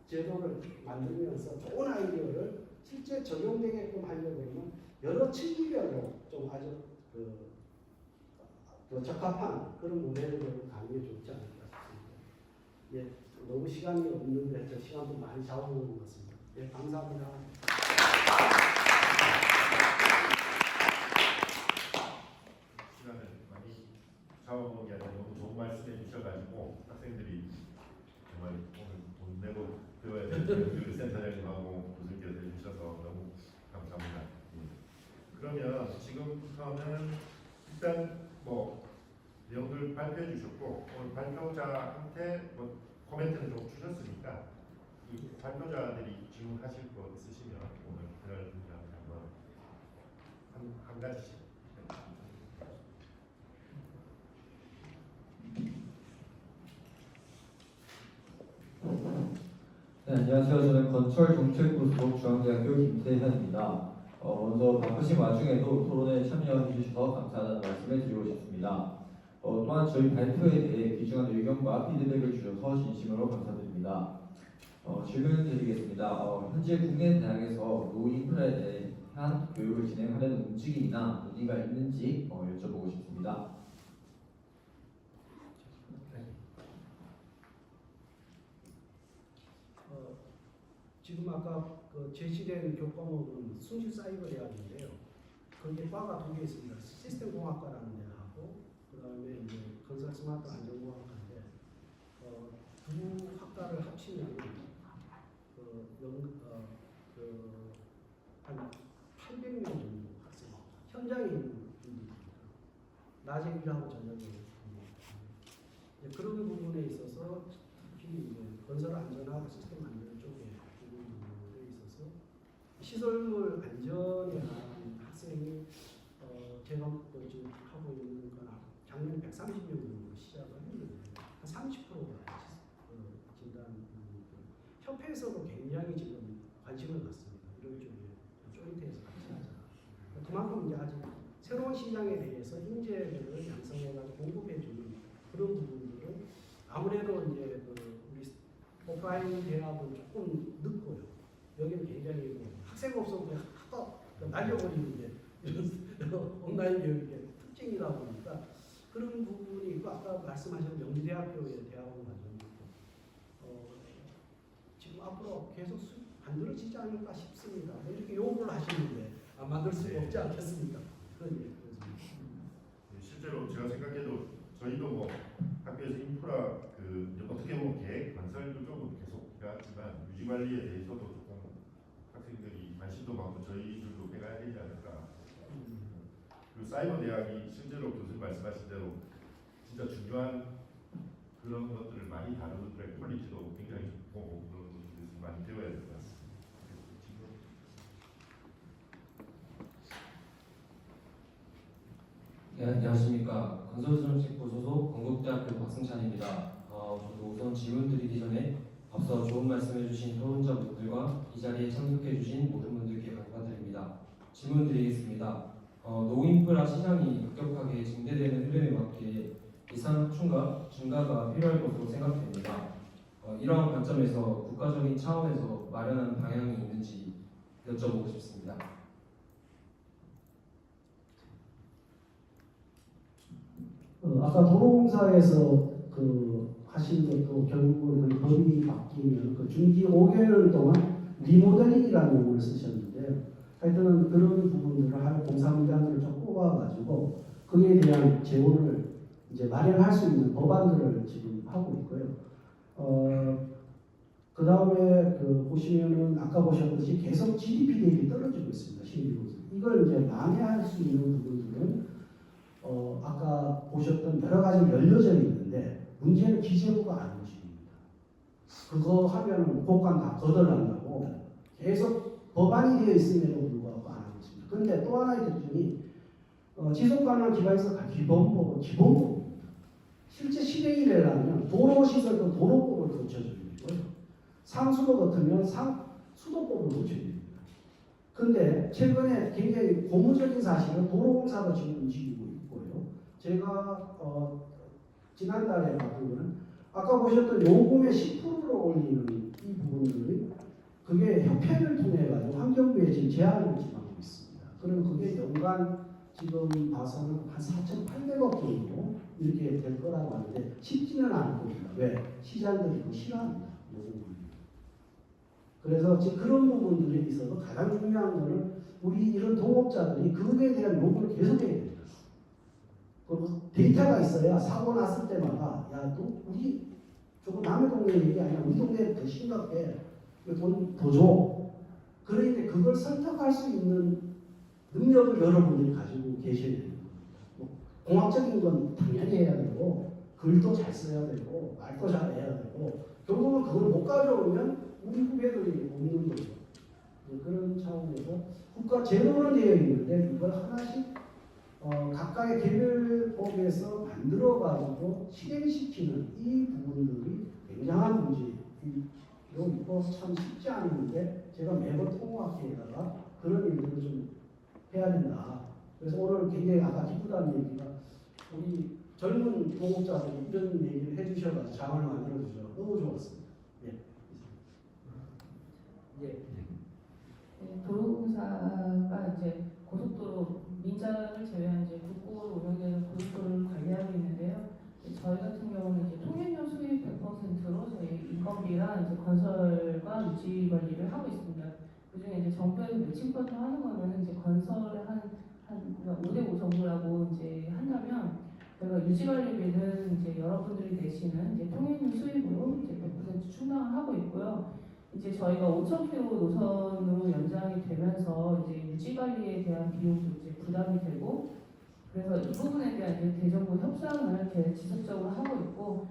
제도를 만들면서 좋은 아이디어를 실제 적용되게끔 하려고 하면 여러 층위별로 좀 아주 더 적합한 그런 모델을 가는 게 좋지 않을까 싶습니다. 예, 너무 시간이 없는데 저 시간도 많이 잡아먹은 것 같습니다. 예, 감사합니다. 시간을 많이 잡아먹은 게 아니라 너무 좋은 말씀해 주셔가지고 학생들이 정말 오늘 돈 내고 배워야 되는 센터장님하고 교수님께서 해주셔서 너무 감사합니다. 그러면 지금부터는 일단 뭐 내용들 발표해 주셨고 오늘 발표자한테 뭐 코멘트는 좀 주셨으니까 이 발표자들이 질문하실 거 있으시면 오늘 대화를 한번 한 가지씩. 네, 안녕하세요. 저는 건설정책부 소속 중앙대학교 김태현입니다. 먼저 바쁘신 와중에도 토론에 참여해 주셔서 감사하다는 말씀을 드리고 싶습니다. 또한 저희 발표에 대해 귀중한 의견과 피드백을 주셔서 진심으로 감사드립니다. 질문 드리겠습니다. 현재 국내 대학에서 노후 인프라에 대한 교육을 진행하려는 움직임이나 논의가 있는지 여쭤보고 싶습니다. 지금 아까 그 제시된 교과목은 숭실 사이버 대학인데요. 거기에 과가 두 개 있습니다. 시스템 공학과라는 데하고 그다음에 이제 건설 스마트 안전공학과인데 두 학과를 합치면 한 800명 정도 학생 현장에 있는 분들입니다. 낮에 일하고 저녁에 그런 부분에 있어서 특히 이제 건설 안전하고 시스템 안전 쪽에 부분에 있어서 시설물 안전에 관한 학생이 제가 지금 하고 있는 거나 작년 130명 정도 시작을 했는데 한 30%가 진단 협회에서도 굉장히 지금 관심을 갖습니다. 이런 쪽에 조인트에서 같이 하자. 그만큼 이제 아직 새로운 시장에 대해서 인재를 양성해가지고 공급해주는 그런 부분들은 아무래도 이제 우리 오프라인 대학은 조금 늦고요. 여기는 굉장히 학생 없어도 그냥 날려버리는 게 이런 온라인 교육의 특징이다 보니까 그런 부분이 있고 아까 말씀하신 명지대학교의 대학원 과정이 있고 지금 앞으로 계속 만들어지지 않을까 싶습니다. 이렇게 요구를 하시는데 만들 수가 없지 않겠습니까? 그런 얘기. 실제로 제가 생각해도 저희도 뭐 학교에서 인프라 어떻게 보면 계획 건설도 조금 계속 해왔지만 유지 관리에 대해서도 조금 학생들이 관심도 많고 저희들도 해가야 되지 않을까. 그리고 사이버 대학이 실제로 교수님 말씀하신 대로 진짜 중요한 그런 것들을 많이 다루는 퀄리티도 굉장히 좋고 그런 것들을 많이 배워야 될 것 같습니다. 네, 안녕하십니까. 건설정책부 소속 건국대학교 박승찬입니다. 저도 우선 질문 드리기 전에 앞서 좋은 말씀해주신 토론자분들과 이 자리에 참석해주신 모든 분들께 감사드립니다. 질문 드리겠습니다. 노인프라 시장이 급격하게 증대되는 흐름에 맞게 예산 증가가 필요할 것으로 생각됩니다. 이러한 관점에서 국가적인 차원에서 마련한 방향이 있는지 여쭤보고 싶습니다. 아까 도로공사에서 하신 것도 결국은 법이 바뀌면 중기 5개월 동안 리모델링이라는 용어를 쓰셨는데요. 하여튼 그런 부분들을 할 공사민단들을 좀 뽑아가지고 거기에 대한 재원을 이제 마련할 수 있는 법안들을 지금 하고 있고요. 그 다음에 보시면은 아까 보셨듯이 계속 GDP 대비 떨어지고 있습니다. 신규 이걸 이제 만회할 수 있는 부분들은 아까 보셨던 여러 가지 열려져 있는데 문제는 기재부가 안 움직입니다. 그거 하면은 국감 다 거덜난다고 계속 법안이 되어 있음에도 불구하고 안 하고 있습니다. 그런데 또 하나의 특징이 지속가능한 기반에서 기본법입니다. 실제 실행이 되려면 도로시설도 도로법을 거쳐줘야 되고요. 상수도 같으면 수도법을 거쳐야 됩니다. 그런데 최근에 굉장히 고무적인 사실은 도로공사도 지금 움직이고 있고요. 제가 지난달에 봤던 거는 아까 보셨던 요금의 10%를 올리는 이 부분들이 그게 협회를 통해 가지고 환경부에 지금 제안을 지금 하고 있습니다. 그럼 그게 연간 지금 봐서는 한 4,800억 정도 이렇게 될 거라고 하는데 쉽지는 않을 겁니다. 왜? 시장들이 그거 싫어합니다. 그래서 지금 그런 부분들에 있어서 가장 중요한 거는 우리 이런 동업자들이 그거에 대한 요구를 계속해야 됩니다. 그리고 데이터가 있어야 사고 났을 때마다 야, 너 우리 저거 남의 동네 얘기 아니야. 우리 동네 더 심각해. 돈 더 줘. 그러니까 그걸 선택할 수 있는 능력을 여러분들이 가지고 계셔야 됩니다. 뭐 공학적인 건 당연히 해야 되고 글도 잘 써야 되고 말도 잘 해야 되고 결국은 그걸 못 가져오면 우리 후배들이 없는 거죠. 그런 차원에서 국가 제도는 되어 있는데 이걸 하나씩 각각의 개별법에서 만들어가지고 실행시키는 이 부분들이 굉장한 문제이고 있고 참 쉽지 않은데 제가 매번 통화학회에다가 그런 일들을 좀 해야 된다. 그래서 오늘 굉장히 아까 기쁘다는 얘기가 우리 젊은 동업자들이 이런 얘기를 해주셔서 장을 만들어주셔서 너무 좋았습니다. 예. 예. 네, 도로공사가 이제 고속도로 민자를 제외한 이제 국고로 운영되는 고속도로를 관리하고 있는데요. 저희 같은 경우는 이제 통행료 수익 100%로 저희 인건비랑 이제 건설과 유지 관리를 하고 있습니다. 그중에 이제 정부에서 매칭권을 하는 거는 이제 건설에 한 5대5 정도라고 이제 한다면 저희가 유지 관리비는 이제 여러분들이 내시는 이제 통행료 수익으로 이제 100% 충당을 하고 있고요. 이제 저희가 5,000km 노선으로 연장이 되면서 이제 유지 관리에 대한 비용도 이제 부담이 되고 그래서 이 부분에 대한 이제 대정부 협상을 이렇게 지속적으로 하고 있고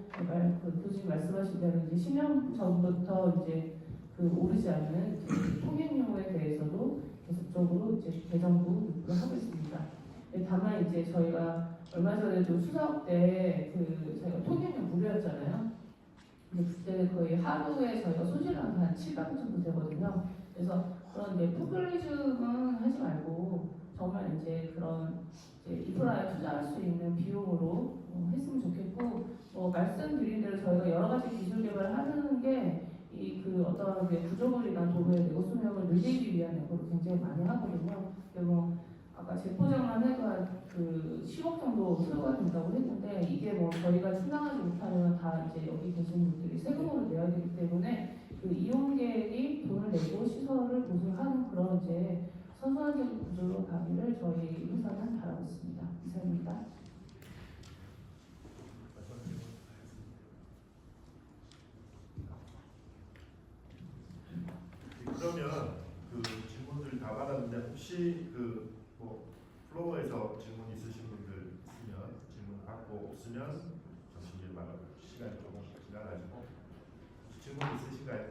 교수님 말씀하신 대로 이제 10년 전부터 이제 그 오르지 않는 이제 통행료에 대해서도 계속적으로 이제 대정부 요구를 하고 있습니다. 다만 이제 저희가 얼마 전에도 수사업 때 그 저희가 통행료 무료였잖아요. 근데 그때 거의 하루에 저희가 소진한 한 700원 정도 되거든요. 그래서 그런 이제 포퓰리즘은 하지 말고 정말 이제 그런 이제 인프라에 투자할 수 있는 비용으로 했으면 좋겠고 말씀드린 대로 저희가 여러 가지 기술 개발을 하는 게 이 그 어떤 구조물이나 도로의 내고 수명을 늘리기 위한 내고를 굉장히 많이 하거든요. 그리고 아까 재포장만 해가 그 10억 정도 소요가 된다고 했는데 이게 뭐 저희가 충당하지 못하면 다 이제 여기 계신 분들이 세금으로 내야 되기 때문에 그 이용객이 돈을 내고 시설을 보수하는 그런 이제 선순환적인 구조로 가기를 저희 회사는 바라고 있습니다. 이상입니다. 그러면 그 질문들 다 받았는데 혹시 그 뭐 플로어에서 질문 있으신 분들 있으면 질문 받고 없으면 정신을 말하고 시간이 조금 지나가지고 질문 있으신가요?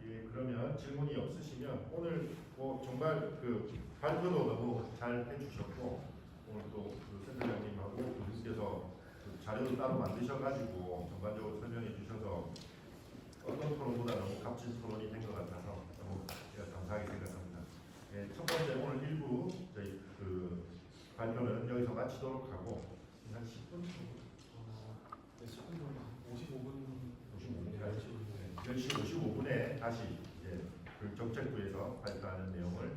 예, 그러면 질문이 없으시면 오늘 뭐 정말 그 발표도 너무 잘 해주셨고 오늘 또그 센터장님하고 교수님께서 그 자료를 따로 만드셔가지고 전반적으로 설명해 주셔서 어떤 토론보다 너무 값진 토론이 된 것 같아서 너무 제가 감사하게 생각합니다. 예, 첫 번째 오늘 1부 저희 그 발표는 여기서 마치도록 하고 한 10분 정도? 10분 정도 55분 10시 55분에 다시 이제 그 정책부에서 발표하는 내용을